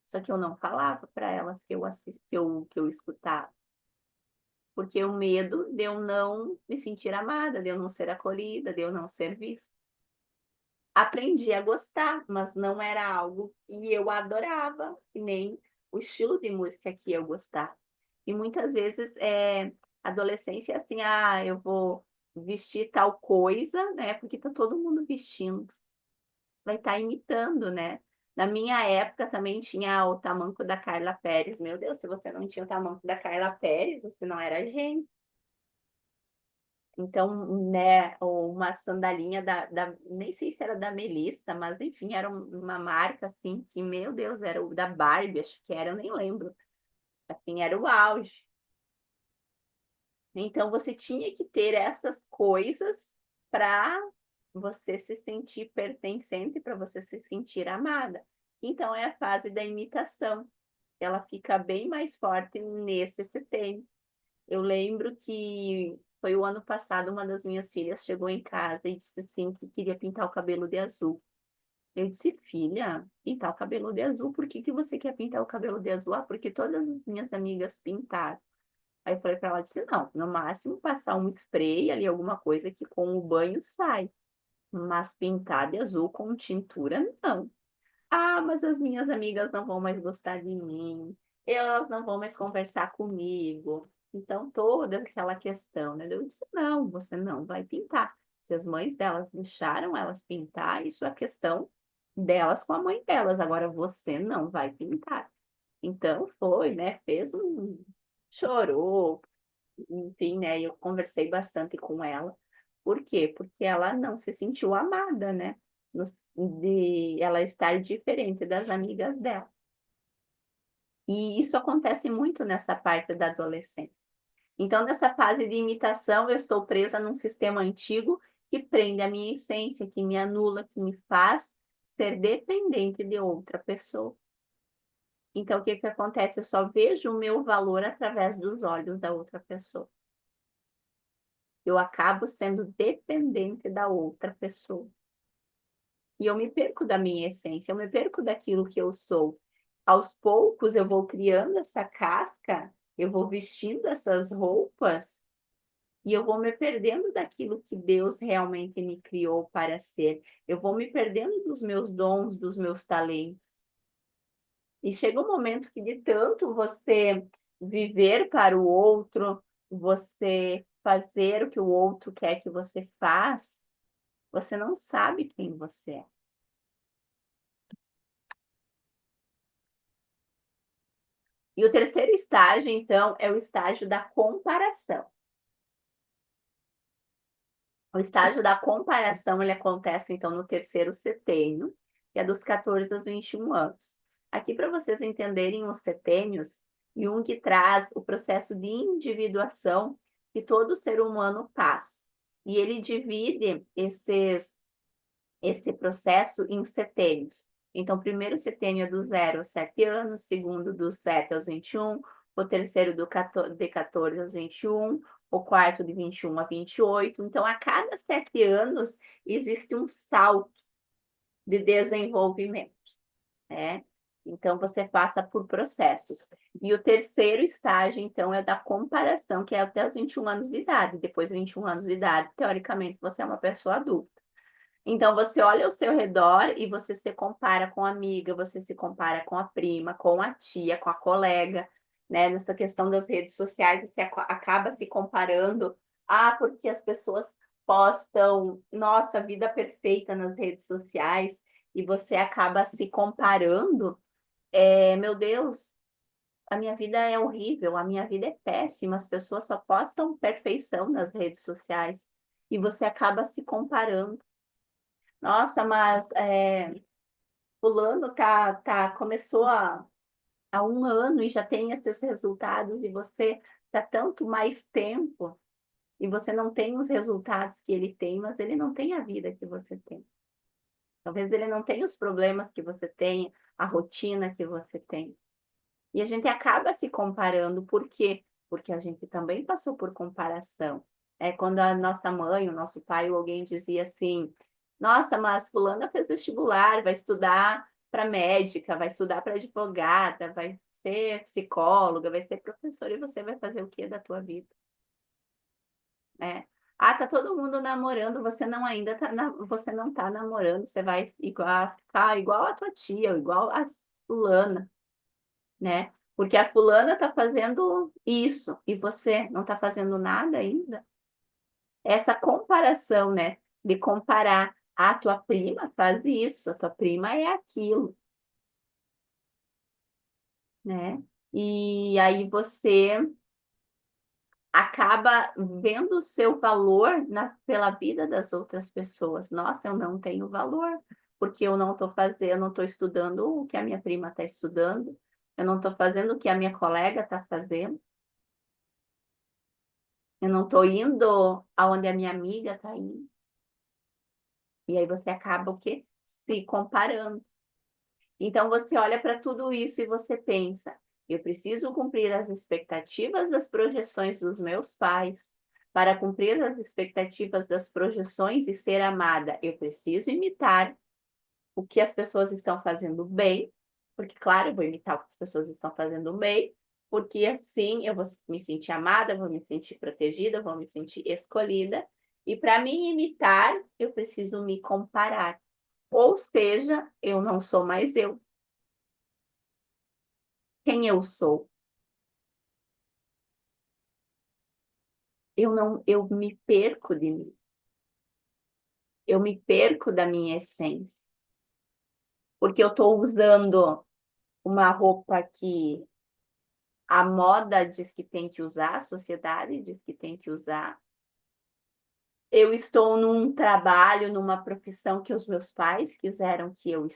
Só que eu não falava para elas que eu escutava, porque o medo de eu não me sentir amada, de eu não ser acolhida, de eu não ser vista. Aprendi a gostar, mas não era algo que eu adorava, e nem o estilo de música que eu gostava. E muitas vezes adolescência é assim, eu vou vestir tal coisa, né? Porque tá todo mundo vestindo. Vai estar imitando, né? Na minha época também tinha o tamanco da Carla Pérez. Meu Deus, se você não tinha o tamanco da Carla Pérez, você não era gente. Então, né, uma sandalinha nem sei se era da Melissa, mas enfim, era uma marca assim que, meu Deus, era o da Barbie, acho que era, eu nem lembro. Assim, era o auge. Então, você tinha que ter essas coisas para você se sentir pertencente, para você se sentir amada. Então, é a fase da imitação. Ela fica bem mais forte nesse setembro. Eu lembro que foi o ano passado, uma das minhas filhas chegou em casa e disse assim que queria pintar o cabelo de azul. Eu disse, filha, pintar o cabelo de azul, por que que você quer pintar o cabelo de azul? Ah, porque todas as minhas amigas pintaram. Aí eu falei para ela, disse, não, no máximo passar um spray ali, alguma coisa que com o banho sai, mas pintar de azul com tintura, não. Ah, mas as minhas amigas não vão mais gostar de mim, elas não vão mais conversar comigo. Então, toda aquela questão, né? Eu disse, não, você não vai pintar. Se as mães delas deixaram elas pintar, isso é questão delas com a mãe delas. Agora, você não vai pintar. Então, foi, né? Fez um... Chorou, enfim, né? Eu conversei bastante com ela. Por quê? Porque ela não se sentiu amada, né? De ela estar diferente das amigas dela. E isso acontece muito nessa parte da adolescência. Então, nessa fase de imitação, eu estou presa num sistema antigo que prende a minha essência, que me anula, que me faz ser dependente de outra pessoa. Então, o que que acontece? Eu só vejo o meu valor através dos olhos da outra pessoa. Eu acabo sendo dependente da outra pessoa. E eu me perco da minha essência, eu me perco daquilo que eu sou. Aos poucos eu vou criando essa casca, eu vou vestindo essas roupas e eu vou me perdendo daquilo que Deus realmente me criou para ser. Eu vou me perdendo dos meus dons, dos meus talentos. E chega um momento que de tanto você viver para o outro, você fazer o que o outro quer que você faça, você não sabe quem você é. E o terceiro estágio, então, é o estágio da comparação. O estágio da comparação, ele acontece, então, no terceiro setênio, que é dos 14 aos 21 anos. Aqui, para vocês entenderem os setênios, Jung traz o processo de individuação que todo ser humano passa. E ele divide esse processo em setênios. Então, o primeiro setênio é do 0 aos 7 anos, segundo do 7 aos 21, o terceiro de 14 aos 21, o quarto de 21 a 28. Então, a cada 7 anos, existe um salto de desenvolvimento, né? Então, você passa por processos. E o terceiro estágio, então, é da comparação, que é até os 21 anos de idade. Depois de 21 anos de idade, teoricamente, você é uma pessoa adulta. Então, você olha ao seu redor e você se compara com a amiga, você se compara com a prima, com a tia, com a colega, né? Nessa questão das redes sociais, você acaba se comparando. Ah, porque as pessoas postam, nossa, vida perfeita nas redes sociais, e você acaba se comparando. Meu Deus, a minha vida é horrível, a minha vida é péssima, as pessoas só postam perfeição nas redes sociais, e você acaba se comparando. Nossa, mas fulano começou há um ano e já tem esses resultados, e você está tanto mais tempo, e você não tem os resultados que ele tem, mas ele não tem a vida que você tem. Talvez ele não tenha os problemas que você tem, a rotina que você tem. E a gente acaba se comparando, por quê? Porque a gente também passou por comparação. É quando a nossa mãe, o nosso pai ou alguém dizia assim: nossa, mas fulana fez vestibular, vai estudar para médica, vai estudar para advogada, vai ser psicóloga, vai ser professora, e você vai fazer o que da tua vida? É. Ah, tá todo mundo namorando, você não ainda tá você não tá namorando, você vai ficar igual a tua tia, igual a fulana, né? Porque a fulana tá fazendo isso e você não tá fazendo nada ainda. Essa comparação, né? De comparar, a tua prima faz isso, a tua prima é aquilo, né? E aí você acaba vendo o seu valor pela vida das outras pessoas. Nossa, eu não tenho valor, porque eu não estou fazendo, eu não estou estudando o que a minha prima está estudando, eu não estou fazendo o que a minha colega está fazendo, eu não estou indo aonde a minha amiga está indo. E aí você acaba o quê? Se comparando. Então você olha para tudo isso e você pensa: eu preciso cumprir as expectativas das projeções dos meus pais. Para cumprir as expectativas das projeções e ser amada, eu preciso imitar o que as pessoas estão fazendo bem, porque, claro, eu vou imitar o que as pessoas estão fazendo bem, porque assim eu vou me sentir amada, vou me sentir protegida, vou me sentir escolhida. E para me imitar, eu preciso me comparar. Ou seja, eu não sou mais eu. Quem eu sou? Eu me perco de mim. Eu me perco da minha essência. Porque eu estou usando uma roupa que a moda diz que tem que usar, a sociedade diz que tem que usar. Eu estou num trabalho, numa profissão que os meus pais quiseram que eu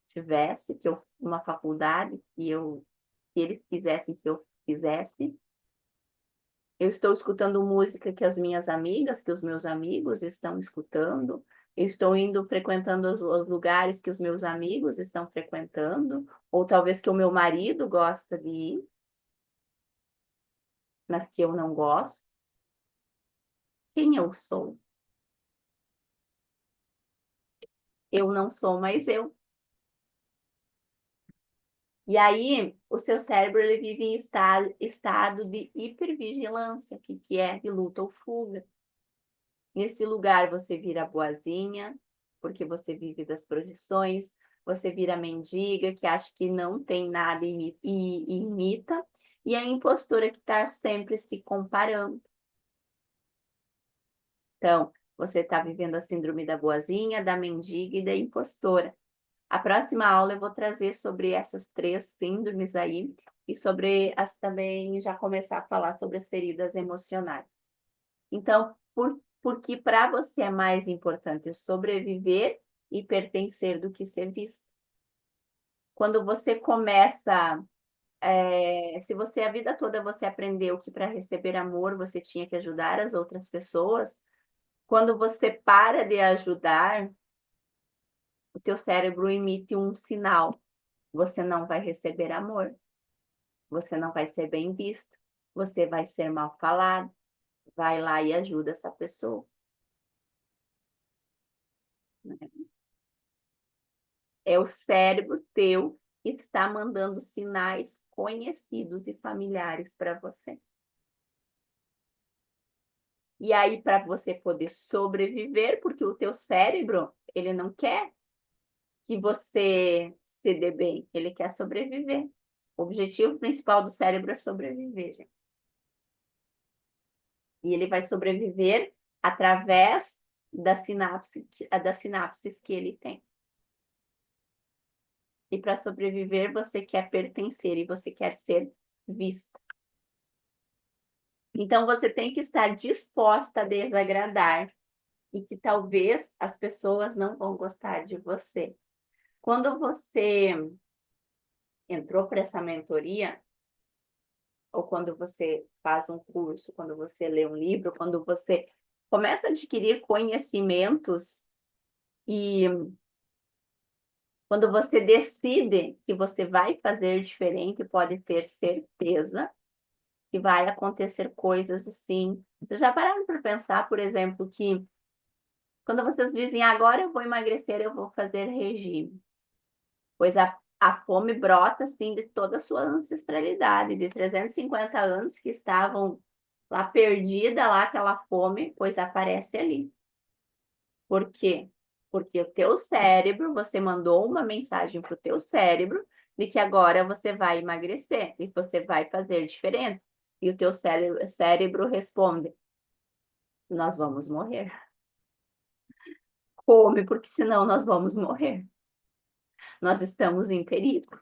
tivesse, que eu uma faculdade que eles quisessem que eu fizesse. Eu estou escutando música que as minhas amigas, que os meus amigos estão escutando. Eu estou indo frequentando os lugares que os meus amigos estão frequentando, ou talvez que o meu marido gosta de ir, mas que eu não gosto. Quem eu sou? Eu não sou mais eu. E aí, o seu cérebro ele vive em estado de hipervigilância, que é de luta ou fuga. Nesse lugar você vira boazinha, porque você vive das projeções, você vira mendiga, que acha que não tem nada e imita, e a impostora que está sempre se comparando. Então, você está vivendo a síndrome da boazinha, da mendiga e da impostora. A próxima aula eu vou trazer sobre essas três síndromes aí e sobre as também já começar a falar sobre as feridas emocionais. Então, porque para você é mais importante sobreviver e pertencer do que ser visto. Quando você começa, se você a vida toda você aprendeu que para receber amor você tinha que ajudar as outras pessoas, quando você para de ajudar, o teu cérebro emite um sinal. Você não vai receber amor, você não vai ser bem visto, você vai ser mal falado. Vai lá e ajuda essa pessoa. Né? É o cérebro teu que está mandando sinais conhecidos e familiares para você. E aí, para você poder sobreviver, porque o teu cérebro, ele não quer que você se dê bem, ele quer sobreviver. O objetivo principal do cérebro é sobreviver, gente. E ele vai sobreviver através das sinapses que ele tem. E para sobreviver, você quer pertencer e você quer ser vista. Então, você tem que estar disposta a desagradar e que talvez as pessoas não vão gostar de você. Quando você entrou para essa mentoria, ou quando você faz um curso, quando você lê um livro, quando você começa a adquirir conhecimentos e quando você decide que você vai fazer diferente, pode ter certeza que vai acontecer coisas assim. Vocês já pararam para pensar, por exemplo, que quando vocês dizem agora eu vou emagrecer, eu vou fazer regime, pois a fome brota assim de toda a sua ancestralidade, de 350 anos que estavam lá perdida, lá aquela fome, pois aparece ali. Por quê? Porque o teu cérebro, você mandou uma mensagem para o teu cérebro de que agora você vai emagrecer e você vai fazer diferente. E o teu cérebro responde: nós vamos morrer. Come, porque senão nós vamos morrer. Nós estamos em perigo.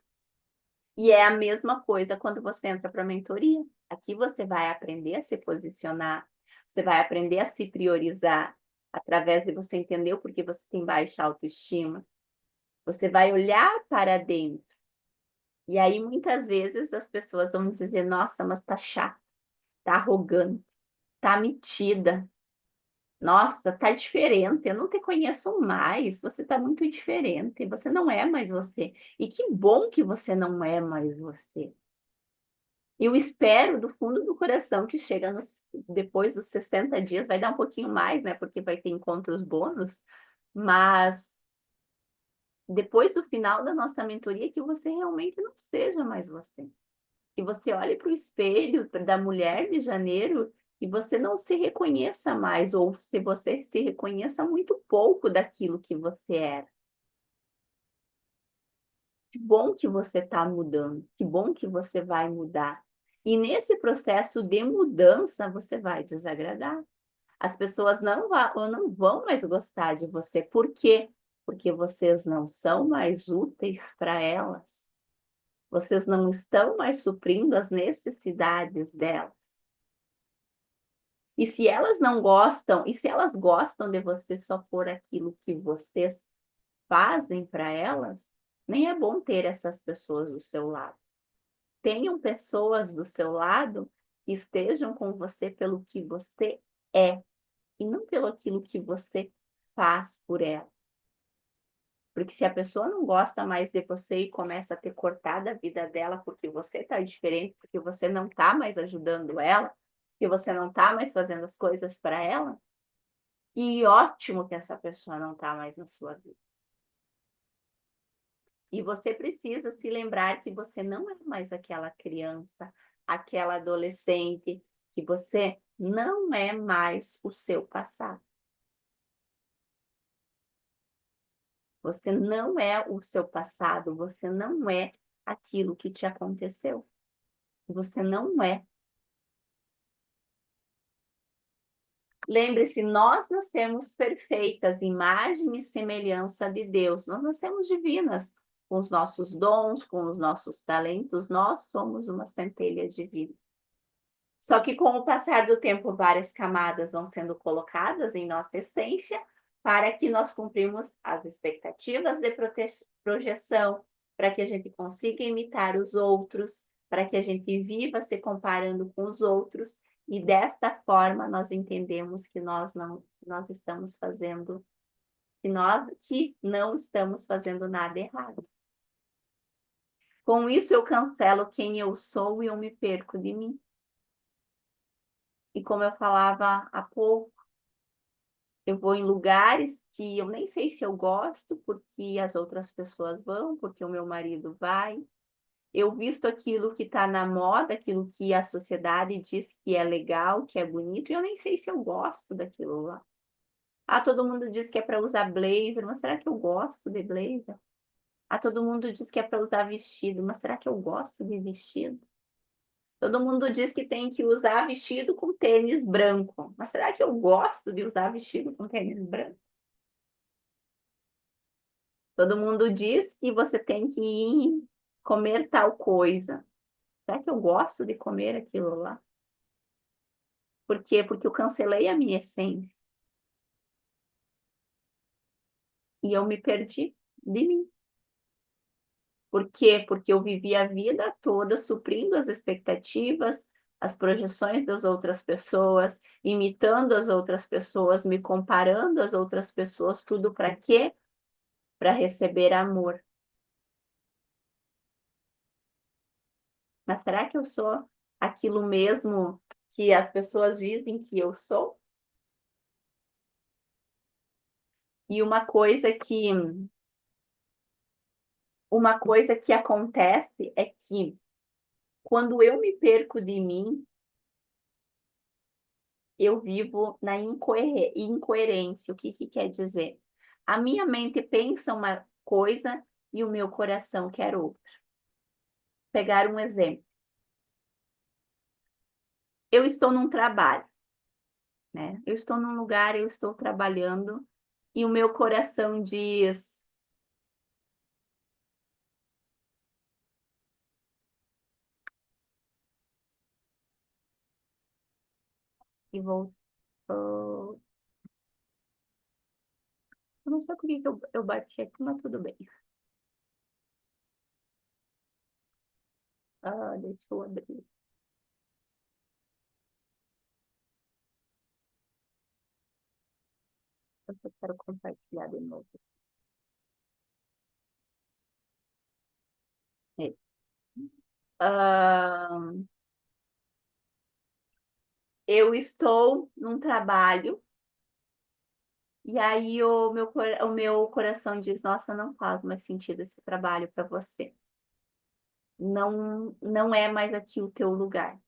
E é a mesma coisa quando você entra para a mentoria. Aqui você vai aprender a se posicionar, você vai aprender a se priorizar através de você entender o porquê você tem baixa autoestima. Você vai olhar para dentro. E aí, muitas vezes, as pessoas vão dizer, nossa, mas tá chata, tá arrogante, tá metida. Nossa, tá diferente, eu não te conheço mais, você tá muito diferente, você não é mais você. E que bom que você não é mais você. Eu espero do fundo do coração que chega depois dos 60 dias, vai dar um pouquinho mais, né? Porque vai ter encontros bônus, mas depois do final da nossa mentoria, que você realmente não seja mais você. Que você olhe para o espelho da mulher de janeiro e você não se reconheça mais, ou se você se reconheça muito pouco daquilo que você era. Que bom que você está mudando, que bom que você vai mudar. E nesse processo de mudança, você vai desagradar. As pessoas não vão mais gostar de você. Por quê? Porque vocês não são mais úteis para elas. Vocês não estão mais suprindo as necessidades delas. E se elas não gostam, e se elas gostam de você só por aquilo que vocês fazem para elas, nem é bom ter essas pessoas do seu lado. Tenham pessoas do seu lado que estejam com você pelo que você é, e não pelo aquilo que você faz por ela. Porque se a pessoa não gosta mais de você e começa a ter cortado a vida dela porque você está diferente, porque você não está mais ajudando ela, que você não está mais fazendo as coisas para ela, que ótimo que essa pessoa não está mais na sua vida. E você precisa se lembrar que você não é mais aquela criança, aquela adolescente, que você não é mais o seu passado. Você não é o seu passado, você não é aquilo que te aconteceu. Você não é. Lembre-se, nós nascemos perfeitas, imagem e semelhança de Deus. Nós nascemos divinas, com os nossos dons, com os nossos talentos, nós somos uma centelha divina. Só que com o passar do tempo, várias camadas vão sendo colocadas em nossa essência para que nós cumprimos as expectativas de projeção, para que a gente consiga imitar os outros, para que a gente viva se comparando com os outros, e desta forma nós entendemos que nós estamos fazendo, que não estamos fazendo nada errado. Com isso eu cancelo quem eu sou e eu me perco de mim. E como eu falava há pouco, eu vou em lugares que eu nem sei se eu gosto, porque as outras pessoas vão, porque o meu marido vai. Eu visto aquilo que está na moda, aquilo que a sociedade diz que é legal, que é bonito, e eu nem sei se eu gosto daquilo lá. Ah, todo mundo diz que é para usar blazer, mas será que eu gosto de blazer? Ah, todo mundo diz que é para usar vestido, mas será que eu gosto de vestido? Todo mundo diz que tem que usar vestido com tênis branco. Mas será que eu gosto de usar vestido com tênis branco? Todo mundo diz que você tem que ir comer tal coisa. Será que eu gosto de comer aquilo lá? Por quê? Porque eu cancelei a minha essência. E eu me perdi de mim. Por quê? Porque eu vivi a vida toda suprindo as expectativas, as projeções das outras pessoas, imitando as outras pessoas, me comparando às outras pessoas, tudo para quê? Para receber amor. Mas será que eu sou aquilo mesmo que as pessoas dizem que eu sou? E uma coisa que acontece é que quando eu me perco de mim, eu vivo na incoerência. O que que quer dizer? A minha mente pensa uma coisa e o meu coração quer outra. Pegar um exemplo. Eu estou num trabalho, né? Eu estou num lugar, eu estou trabalhando e o meu coração diz: e voltou. Eu não sei por que eu bati aqui, mas tudo bem. Ah, deixa eu abrir. Eu só quero compartilhar de novo. É. Ah, eu estou num trabalho e aí o meu coração diz: Nossa, não faz mais sentido esse trabalho para você. não é mais aqui o teu lugar.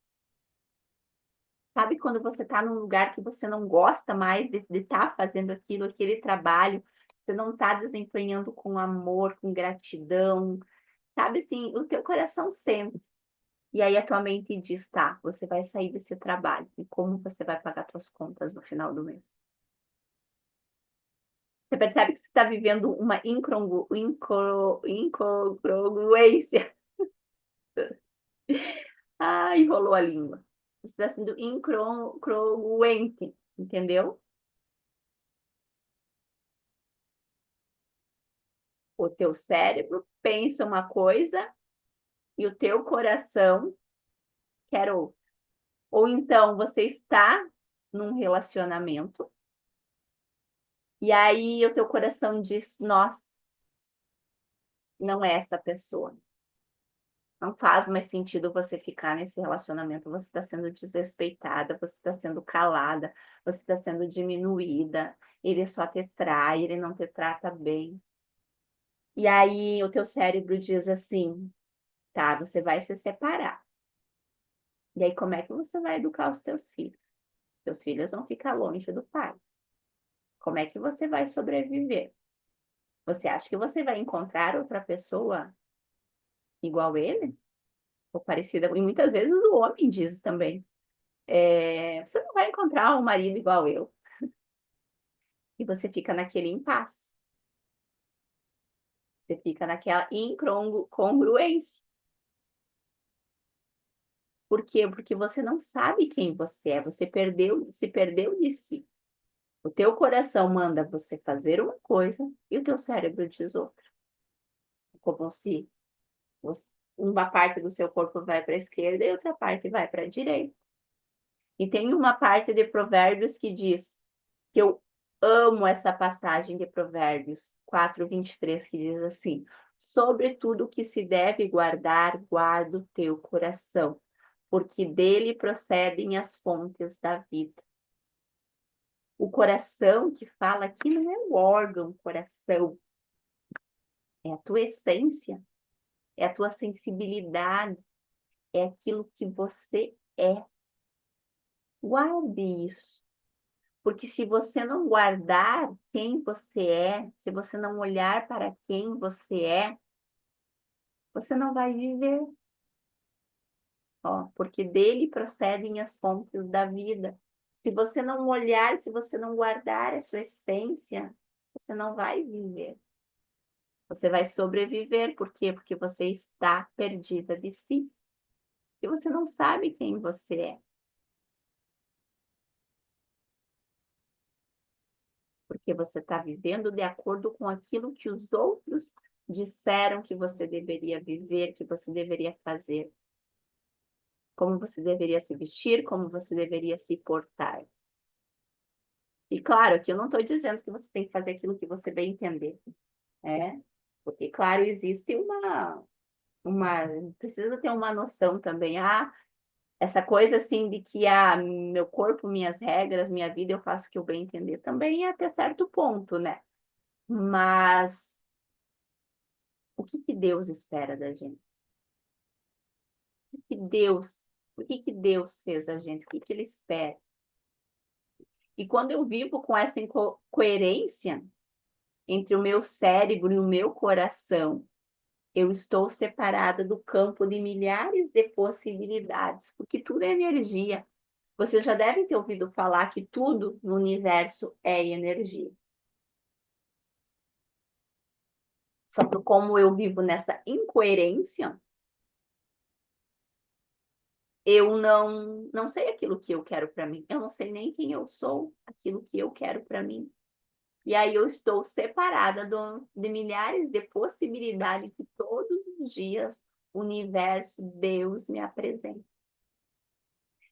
Sabe quando você está num lugar que você não gosta mais de estar fazendo aquilo, aquele trabalho, você não está desempenhando com amor, com gratidão, sabe assim, o teu coração sente. E aí a tua mente diz, tá, você vai sair desse trabalho. E como você vai pagar suas contas no final do mês? Você percebe que você está vivendo uma incongruência. Ah, enrolou a língua. Você está sendo incongruente, entendeu? O teu cérebro pensa uma coisa e o teu coração quer outra. Ou então você está num relacionamento e aí o teu coração diz, nossa, não é essa pessoa. Não faz mais sentido você ficar nesse relacionamento. Você está sendo desrespeitada, você está sendo calada, você está sendo diminuída. Ele só te trai, ele não te trata bem. E aí o teu cérebro diz assim, tá, você vai se separar. E aí como é que você vai educar os teus filhos? Teus filhos vão ficar longe do pai. Como é que você vai sobreviver? Você acha que você vai encontrar outra pessoa igual ele? Ou parecida? E muitas vezes o homem diz também. Você não vai encontrar um marido igual eu. E você fica naquele impasse. Você fica naquela incongruência. Por quê? Porque você não sabe quem você é. Você se perdeu de si. O teu coração manda você fazer uma coisa e o teu cérebro diz outra. Como se uma parte do seu corpo vai para a esquerda e outra parte vai para a direita. E tem uma parte de Provérbios que diz que eu amo essa passagem de Provérbios 4:23, que diz assim: sobre tudo que se deve guardar, guarda o teu coração, porque dele procedem as fontes da vida. O coração que fala aqui não é o órgão coração, é a tua essência, é a tua sensibilidade, é aquilo que você é. Guarde isso. Porque se você não guardar quem você é, se você não olhar para quem você não vai viver. Ó, porque dele procedem as fontes da vida. Se você não olhar, se você não guardar a sua essência, você não vai viver. Você vai sobreviver. Por quê? Porque você está perdida de si. E você não sabe quem você é. Porque você está vivendo de acordo com aquilo que os outros disseram que você deveria viver, que você deveria fazer. Como você deveria se vestir, como você deveria se portar. E claro, que eu não estou dizendo que você tem que fazer aquilo que você bem entender, né? Porque, claro, existe precisa ter uma noção também. Essa coisa assim de que meu corpo, minhas regras, minha vida, eu faço o que eu bem entender, também é até certo ponto, né? Mas o que que Deus espera da gente? O que que Deus fez a gente? O que que Ele espera? E quando eu vivo com essa incoerência entre o meu cérebro e o meu coração, eu estou separada do campo de milhares de possibilidades, porque tudo é energia. Você já deve ter ouvido falar que tudo no universo é energia. Só que como eu vivo nessa incoerência, eu não sei aquilo que eu quero para mim. Eu não sei nem quem eu sou, aquilo que eu quero para mim. E aí eu estou separada de milhares de possibilidades que todos os dias o universo, Deus me apresenta.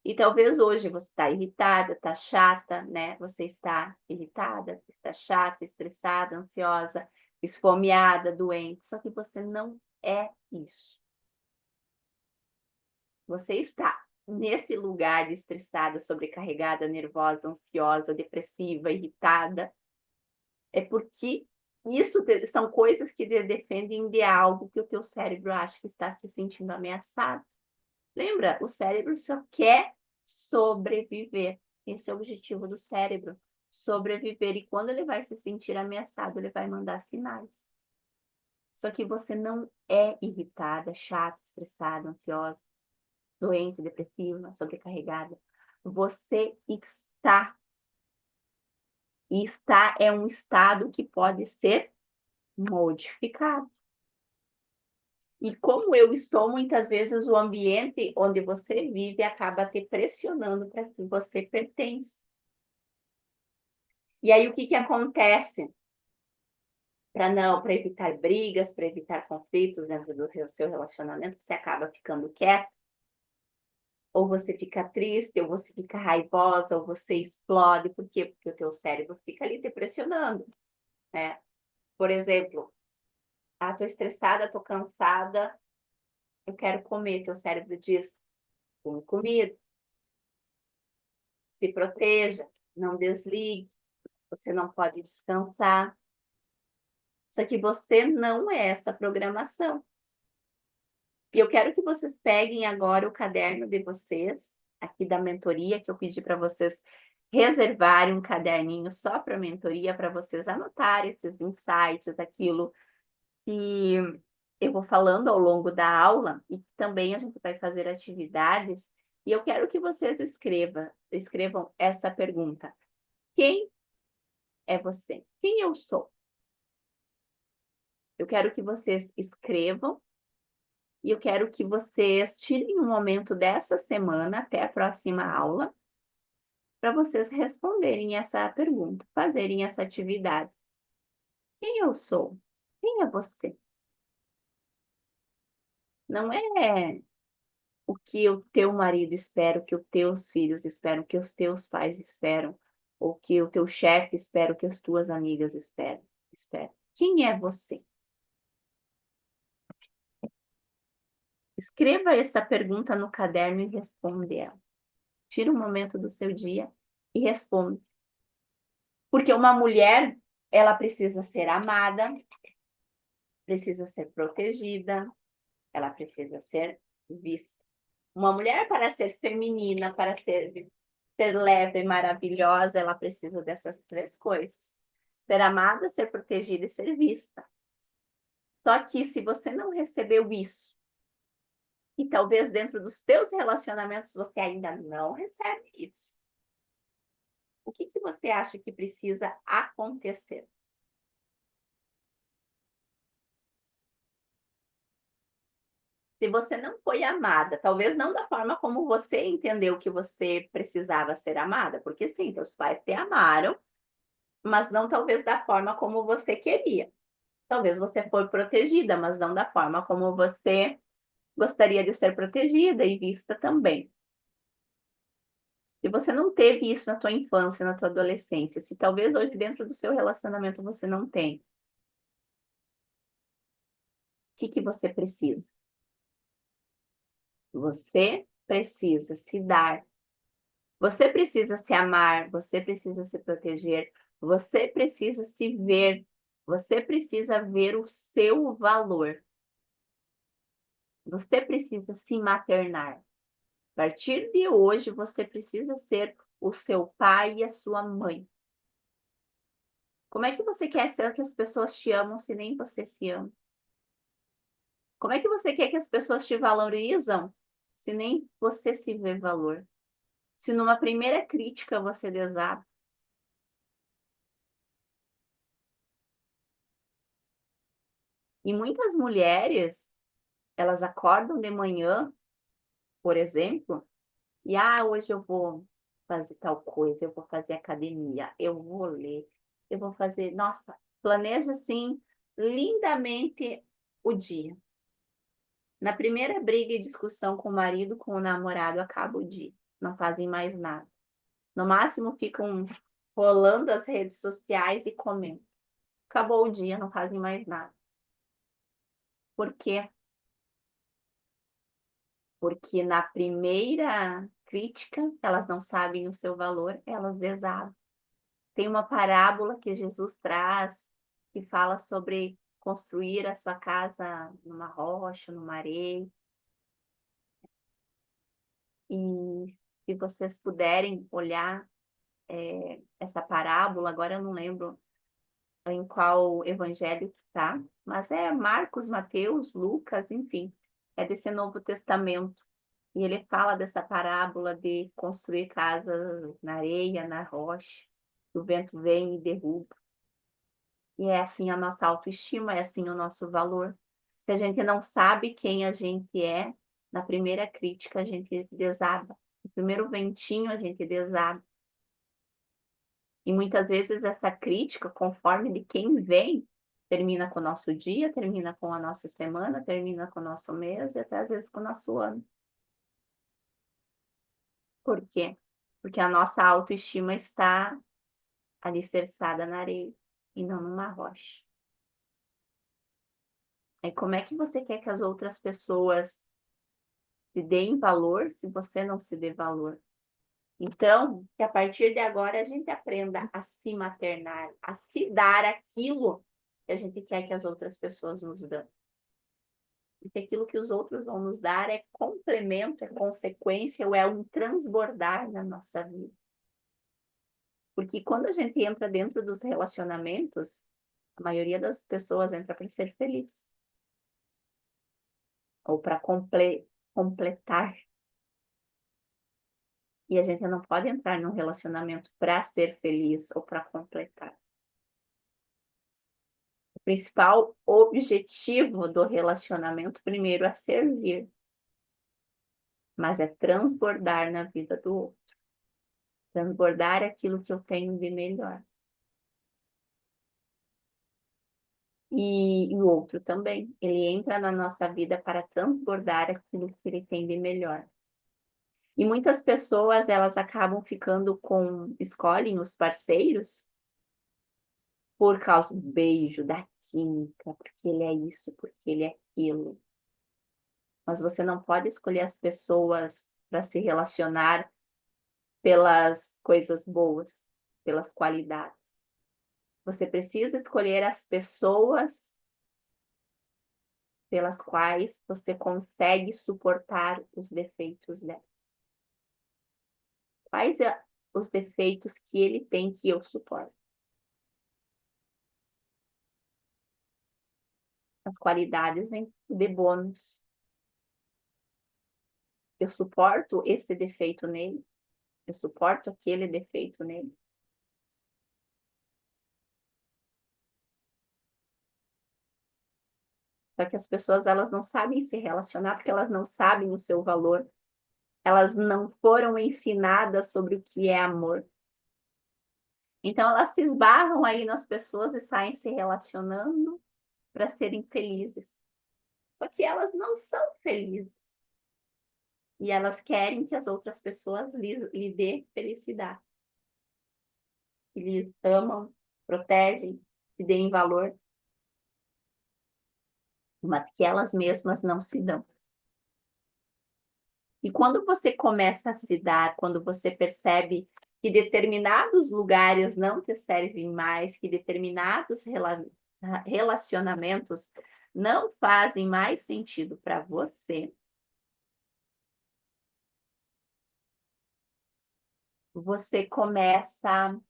E talvez hoje você está irritada, está chata, né? Você está irritada, está chata, estressada, ansiosa, esfomeada, doente. Só que você não é isso. Você está nesse lugar de estressada, sobrecarregada, nervosa, ansiosa, depressiva, irritada. É porque são coisas que defendem de algo que o teu cérebro acha que está se sentindo ameaçado. Lembra? O cérebro só quer sobreviver. Esse é o objetivo do cérebro, sobreviver. E quando ele vai se sentir ameaçado, ele vai mandar sinais. Só que você não é irritada, chata, estressada, ansiosa, doente, depressiva, sobrecarregada. Você está. E estar é um estado que pode ser modificado. E como eu estou, muitas vezes o ambiente onde você vive acaba te pressionando para que você pertence. E aí o que acontece? Para evitar brigas, para evitar conflitos dentro do seu relacionamento, você acaba ficando quieto, ou você fica triste, ou você fica raivosa, ou você explode. Por quê? Porque o teu cérebro fica ali te pressionando, né? Por exemplo, tô estressada, tô cansada, eu quero comer. Teu cérebro diz, come comida, se proteja, não desligue, você não pode descansar. Só que você não é essa programação. E eu quero que vocês peguem agora o caderno de vocês, aqui da mentoria, que eu pedi para vocês reservarem um caderninho só para mentoria, para vocês anotarem esses insights, aquilo que eu vou falando ao longo da aula, e também a gente vai fazer atividades, e eu quero que vocês escrevam essa pergunta. Quem é você? Quem eu sou? Eu quero que vocês escrevam, e eu quero que vocês tirem um momento dessa semana até a próxima aula para vocês responderem essa pergunta, fazerem essa atividade. Quem eu sou? Quem é você? Não é o que o teu marido espera, o que os teus filhos esperam, o que os teus pais esperam, ou o que o teu chefe espera, o que as tuas amigas esperam. Quem é você? Escreva essa pergunta no caderno e responda ela. Tira um momento do seu dia e responde. Porque uma mulher, ela precisa ser amada, precisa ser protegida, ela precisa ser vista. Uma mulher, para ser feminina, para ser leve e maravilhosa, ela precisa dessas três coisas. Ser amada, ser protegida e ser vista. Só que se você não recebeu isso, e talvez dentro dos teus relacionamentos você ainda não recebe isso, o que você acha que precisa acontecer? Se você não foi amada, talvez não da forma como você entendeu que você precisava ser amada, porque sim, teus pais te amaram, mas não talvez da forma como você queria. Talvez você foi protegida, mas não da forma como você gostaria de ser protegida e vista também. Se você não teve isso na tua infância, na tua adolescência, se talvez hoje dentro do seu relacionamento você não tem, o que você precisa? Você precisa se dar. Você precisa se amar, você precisa se proteger, você precisa se ver, você precisa ver o seu valor. Você precisa se maternar. A partir de hoje, você precisa ser o seu pai e a sua mãe. Como é que você quer ser que as pessoas te amam se nem você se ama? Como é que você quer que as pessoas te valorizam se nem você se vê valor? Se numa primeira crítica você desaba? E muitas mulheres, elas acordam de manhã, por exemplo, e hoje eu vou fazer tal coisa, eu vou fazer academia, eu vou ler, eu vou fazer, nossa, planeja assim lindamente o dia. Na primeira briga e discussão com o marido, com o namorado, acaba o dia. Não fazem mais nada. No máximo ficam rolando as redes sociais e comendo. Acabou o dia, não fazem mais nada. Por quê? Porque na primeira crítica, elas não sabem o seu valor, elas desabam. Tem uma parábola que Jesus traz que fala sobre construir a sua casa numa rocha, numa areia. E se vocês puderem olhar essa parábola, agora eu não lembro em qual evangelho que está, mas é Marcos, Mateus, Lucas, enfim, é desse Novo Testamento. E ele fala dessa parábola de construir casas na areia, na rocha, o vento vem e derruba. E é assim a nossa autoestima, é assim o nosso valor. Se a gente não sabe quem a gente é, na primeira crítica a gente desaba. No primeiro ventinho a gente desaba. E muitas vezes essa crítica, conforme de quem vem, termina com o nosso dia, termina com a nossa semana, termina com o nosso mês e até às vezes com o nosso ano. Por quê? Porque a nossa autoestima está alicerçada na areia e não numa rocha. Aí como é que você quer que as outras pessoas se deem valor se você não se dê valor? Então, que a partir de agora a gente aprenda a se maternar, a se dar aquilo que a gente quer que as outras pessoas nos dão. Porque aquilo que os outros vão nos dar é complemento, é consequência ou é um transbordar na nossa vida. Porque quando a gente entra dentro dos relacionamentos, a maioria das pessoas entra para ser feliz. Ou para completar. E a gente não pode entrar num relacionamento para ser feliz ou para completar. O principal objetivo do relacionamento, primeiro, é servir. Mas é transbordar na vida do outro. Transbordar aquilo que eu tenho de melhor. E o outro também. Ele entra na nossa vida para transbordar aquilo que ele tem de melhor. E muitas pessoas, elas acabam escolhem os parceiros por causa do beijo, da química, porque ele é isso, porque ele é aquilo. Mas você não pode escolher as pessoas para se relacionar pelas coisas boas, pelas qualidades. Você precisa escolher as pessoas pelas quais você consegue suportar os defeitos dela. Quais são os defeitos que ele tem que eu suporto? As qualidades vêm de bônus. Eu suporto esse defeito nele. Eu suporto aquele defeito nele. Só que as pessoas, elas não sabem se relacionar porque elas não sabem o seu valor. Elas não foram ensinadas sobre o que é amor. Então elas se esbarram aí nas pessoas e saem se relacionando para serem felizes. Só que elas não são felizes. E elas querem que as outras pessoas lhe dê felicidade. Que lhes amam, protegem, lhe deem valor. Mas que elas mesmas não se dão. E quando você começa a se dar, quando você percebe que determinados lugares não te servem mais, que determinados relacionamentos não fazem mais sentido para você, você começa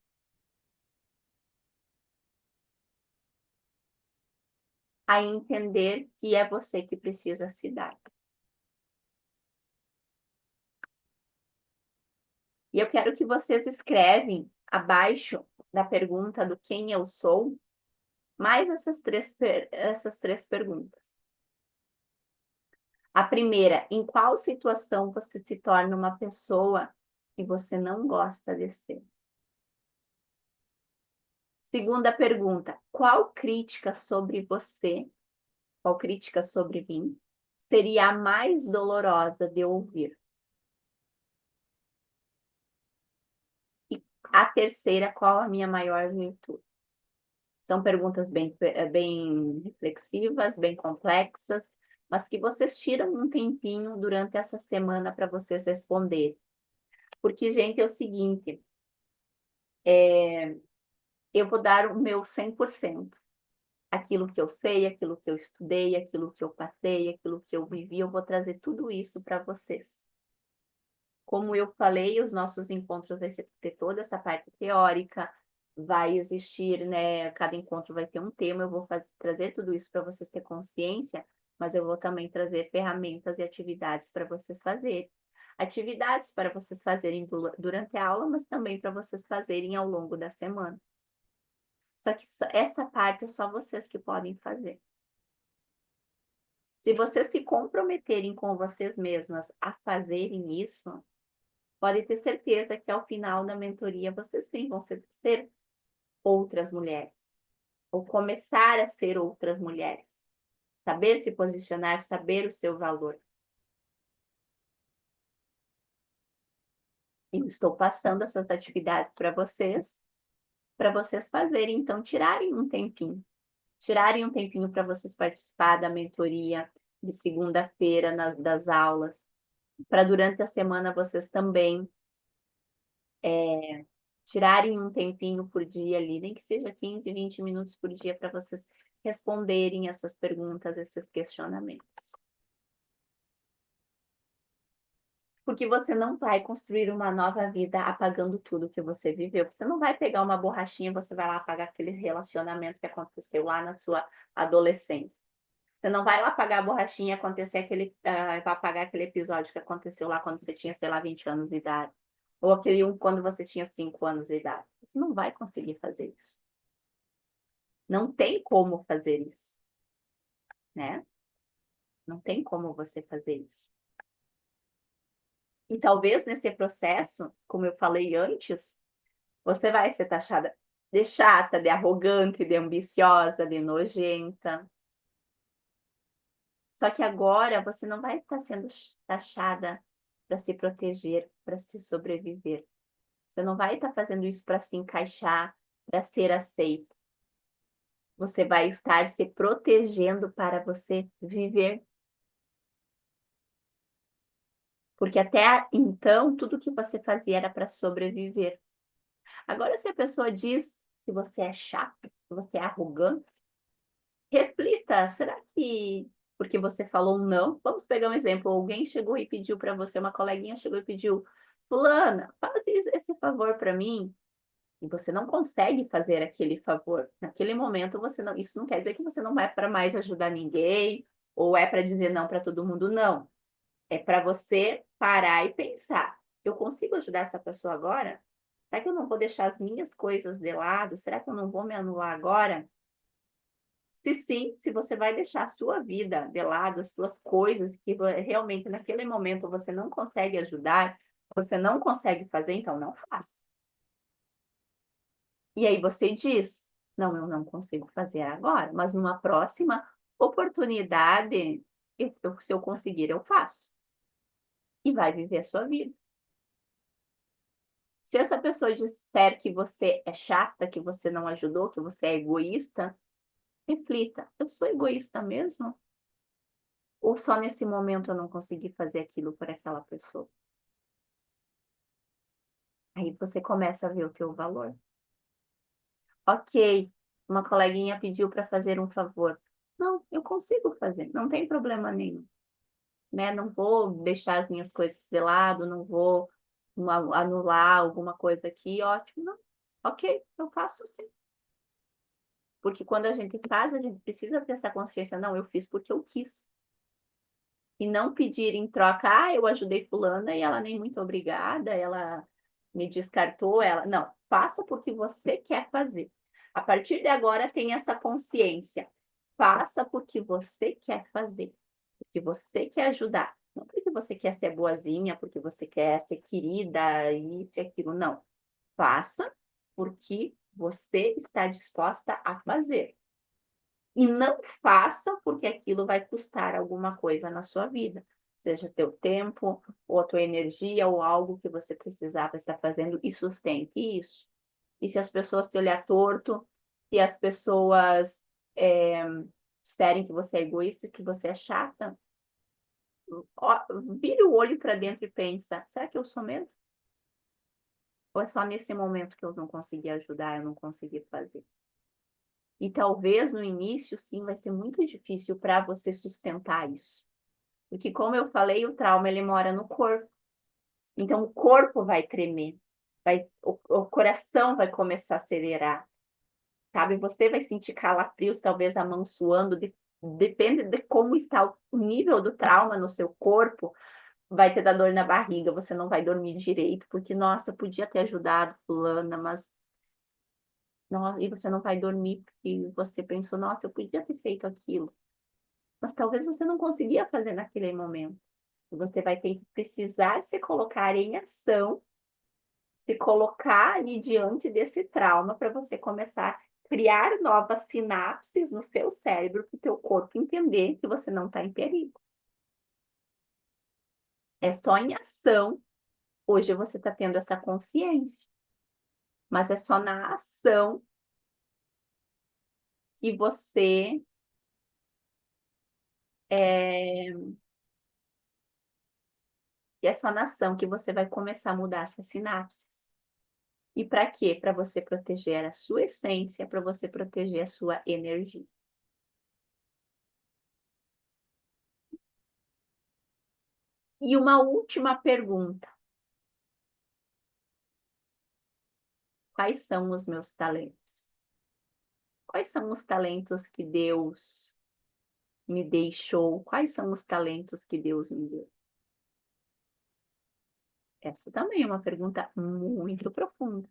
a entender que é você que precisa se dar. E eu quero que vocês escrevem abaixo da pergunta do quem eu sou, mais essas três perguntas. A primeira, em qual situação você se torna uma pessoa que você não gosta de ser? Segunda pergunta, qual crítica sobre você, qual crítica sobre mim, seria a mais dolorosa de ouvir? E a terceira, qual a minha maior virtude? São perguntas bem reflexivas, bem complexas, mas que vocês tiram um tempinho durante essa semana para vocês responderem. Porque, gente, é o seguinte, eu vou dar o meu 100%. aquilo que eu sei, aquilo que eu estudei, aquilo que eu passei, aquilo que eu vivi, eu vou trazer tudo isso para vocês. Como eu falei, os nossos encontros vai ter toda essa parte teórica, vai existir, né, cada encontro vai ter um tema, eu vou trazer tudo isso para vocês ter consciência, mas eu vou também trazer ferramentas e atividades para vocês fazerem. Atividades para vocês fazerem durante a aula, mas também para vocês fazerem ao longo da semana. Só que essa parte é só vocês que podem fazer. Se vocês se comprometerem com vocês mesmas a fazerem isso, pode ter certeza que ao final da mentoria vocês sim vão ser outras mulheres, ou começar a ser outras mulheres. Saber se posicionar, saber o seu valor. Eu estou passando essas atividades para vocês fazerem, então tirarem um tempinho. Tirarem um tempinho para vocês participar da mentoria de segunda-feira das aulas, para durante a semana vocês também tirarem um tempinho por dia ali, nem que seja 15, 20 minutos por dia para vocês responderem essas perguntas, esses questionamentos. Porque você não vai construir uma nova vida apagando tudo que você viveu. Você não vai pegar uma borrachinha e você vai lá apagar aquele relacionamento que aconteceu lá na sua adolescência. Você não vai lá apagar a borrachinha e acontecer vai apagar aquele episódio que aconteceu lá quando você tinha, sei lá, 20 anos de idade. Ou aquele quando você tinha 5 anos de idade. Você não vai conseguir fazer isso. Não tem como fazer isso, né? Não tem como você fazer isso. E talvez nesse processo, como eu falei antes, você vai ser taxada de chata, de arrogante, de ambiciosa, de nojenta. Só que agora você não vai estar sendo taxada para se proteger, para se sobreviver. Você não vai estar fazendo isso para se encaixar, para ser aceito. Você vai estar se protegendo para você viver. Porque até então, tudo que você fazia era para sobreviver. Agora, se a pessoa diz que você é chato, que você é arrogante, reflita, será que porque você falou um não? Vamos pegar um exemplo, alguém chegou e pediu para você, uma coleguinha chegou e pediu: "Fulana, faz esse favor para mim", e você não consegue fazer aquele favor. Naquele momento você não, isso não quer dizer que você não vai para mais ajudar ninguém, ou é para dizer não para todo mundo, não. É para você parar e pensar: "Eu consigo ajudar essa pessoa agora? Será que eu não vou deixar as minhas coisas de lado? Será que eu não vou me anular agora?" Se sim, se você vai deixar a sua vida de lado, as suas coisas que realmente naquele momento você não consegue ajudar, você não consegue fazer, então não faça. E aí você diz: "Não, eu não consigo fazer agora, mas numa próxima oportunidade, se eu conseguir, eu faço." E vai viver a sua vida. Se essa pessoa disser que você é chata, que você não ajudou, que você é egoísta, reflita: eu sou egoísta mesmo? Ou só nesse momento eu não consegui fazer aquilo por aquela pessoa? Aí você começa a ver o teu valor. Ok, uma coleguinha pediu para fazer um favor. Não, eu consigo fazer, não tem problema nenhum, né? Não vou deixar as minhas coisas de lado, não vou anular alguma coisa aqui, ótimo, não. Ok, eu faço sim. Porque quando a gente faz, a gente precisa ter essa consciência, não, eu fiz porque eu quis. E não pedir em troca, eu ajudei fulana e ela nem muito obrigada, ela me descartou, ela. Não, faça porque você quer fazer. A partir de agora, tenha essa consciência. Faça porque você quer fazer, porque você quer ajudar. Não porque você quer ser boazinha, porque você quer ser querida, isso e aquilo, não. Faça porque você está disposta a fazer. E não faça porque aquilo vai custar alguma coisa na sua vida, seja teu tempo, ou a tua energia, ou algo que você precisava estar fazendo e sustente isso. E se as pessoas te olhar torto, se as pessoas disserem que você é egoísta, que você é chata, vira o olho para dentro e pensa: será que eu sou mesmo? Ou é só nesse momento que eu não consegui ajudar, eu não consegui fazer? E talvez no início, sim, vai ser muito difícil para você sustentar isso. Porque, como eu falei, o trauma ele mora no corpo. Então, o corpo vai tremer, o coração vai começar a acelerar, sabe? Você vai sentir calafrios, talvez a mão suando, depende de como está o nível do trauma no seu corpo, vai ter dor na barriga, você não vai dormir direito, porque, nossa, podia ter ajudado fulana, mas não, e você não vai dormir porque você pensou, nossa, eu podia ter feito aquilo, mas talvez você não conseguia fazer naquele momento. Você vai ter que precisar se colocar em ação, se colocar ali diante desse trauma para você começar a criar novas sinapses no seu cérebro para o teu corpo entender que você não está em perigo. É só em ação. Hoje você está tendo essa consciência, mas é só na ação que você é só na ação que você vai começar a mudar essas sinapses. E para quê? Para você proteger a sua essência, para você proteger a sua energia. E uma última pergunta: quais são os meus talentos? Quais são os talentos que Deus me deixou? Quais são os talentos que Deus me deu? Essa também é uma pergunta muito profunda.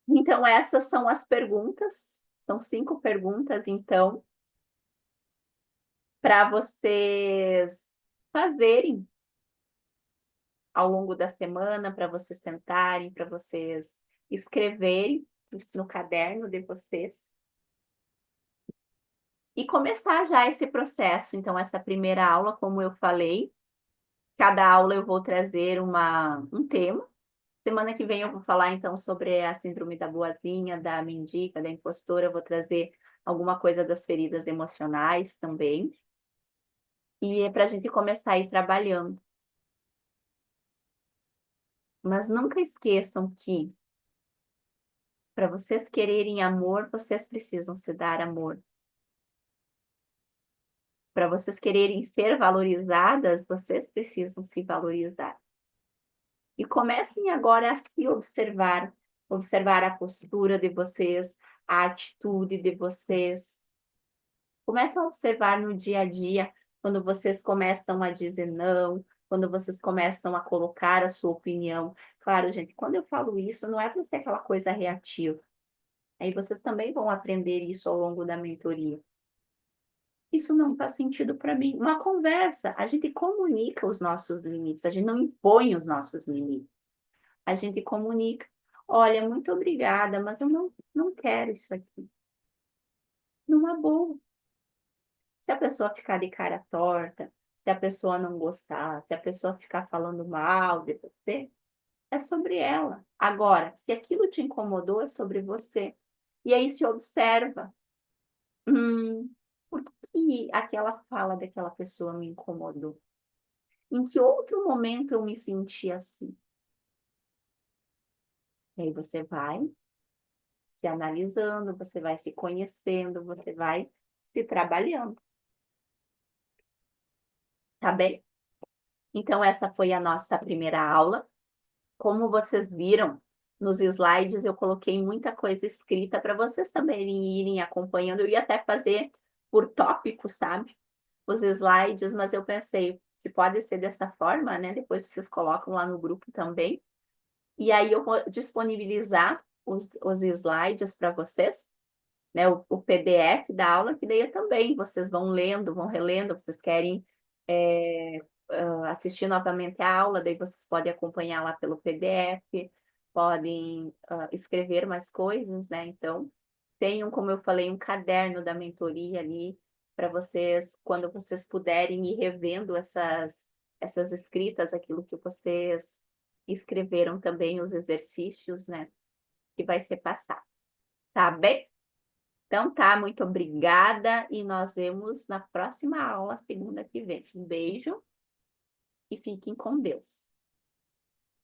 Então, essas são as perguntas. São 5 perguntas, então, para vocês fazerem ao longo da semana, para vocês sentarem, para vocês escreverem isso no caderno de vocês e começar já esse processo. Então, essa primeira aula, como eu falei, cada aula eu vou trazer um tema. Semana que vem eu vou falar então sobre a síndrome da boazinha, da mendiga, da impostora. Eu vou trazer alguma coisa das feridas emocionais também. E é para a gente começar a ir trabalhando. Mas nunca esqueçam que para vocês quererem amor, vocês precisam se dar amor. Para vocês quererem ser valorizadas, vocês precisam se valorizar. E comecem agora a se observar, observar a postura de vocês, a atitude de vocês. Comecem a observar no dia a dia, quando vocês começam a dizer não, quando vocês começam a colocar a sua opinião. Claro, gente, quando eu falo isso, não é para ser aquela coisa reativa. Aí vocês também vão aprender isso ao longo da mentoria. Isso não faz sentido para mim. Uma conversa, a gente comunica os nossos limites, a gente não impõe os nossos limites. A gente comunica. Olha, muito obrigada, mas eu não quero isso aqui. Numa boa. Se a pessoa ficar de cara torta, se a pessoa não gostar, se a pessoa ficar falando mal de você, é sobre ela. Agora, se aquilo te incomodou, é sobre você. E aí se observa. Por que aquela fala daquela pessoa me incomodou? Em que outro momento eu me senti assim? E aí você vai se analisando, você vai se conhecendo, você vai se trabalhando, tá bem? Então, essa foi a nossa primeira aula. Como vocês viram nos slides, eu coloquei muita coisa escrita para vocês também irem acompanhando. Eu ia até fazer por tópico, sabe? Os slides, mas eu pensei, se pode ser dessa forma, né? Depois vocês colocam lá no grupo também. E aí eu vou disponibilizar os slides para vocês, né? O PDF da aula, que daí também vocês vão lendo, vão relendo, vocês querem assistir novamente a aula, daí vocês podem acompanhar lá pelo PDF, podem escrever mais coisas, né? Então, tenham, como eu falei, um caderno da mentoria ali, para vocês, quando vocês puderem ir revendo essas escritas, aquilo que vocês escreveram também, os exercícios, né? Que vai ser passado. Tá bem? Então tá, muito obrigada e nós vemos na próxima aula, segunda que vem. Um beijo e fiquem com Deus.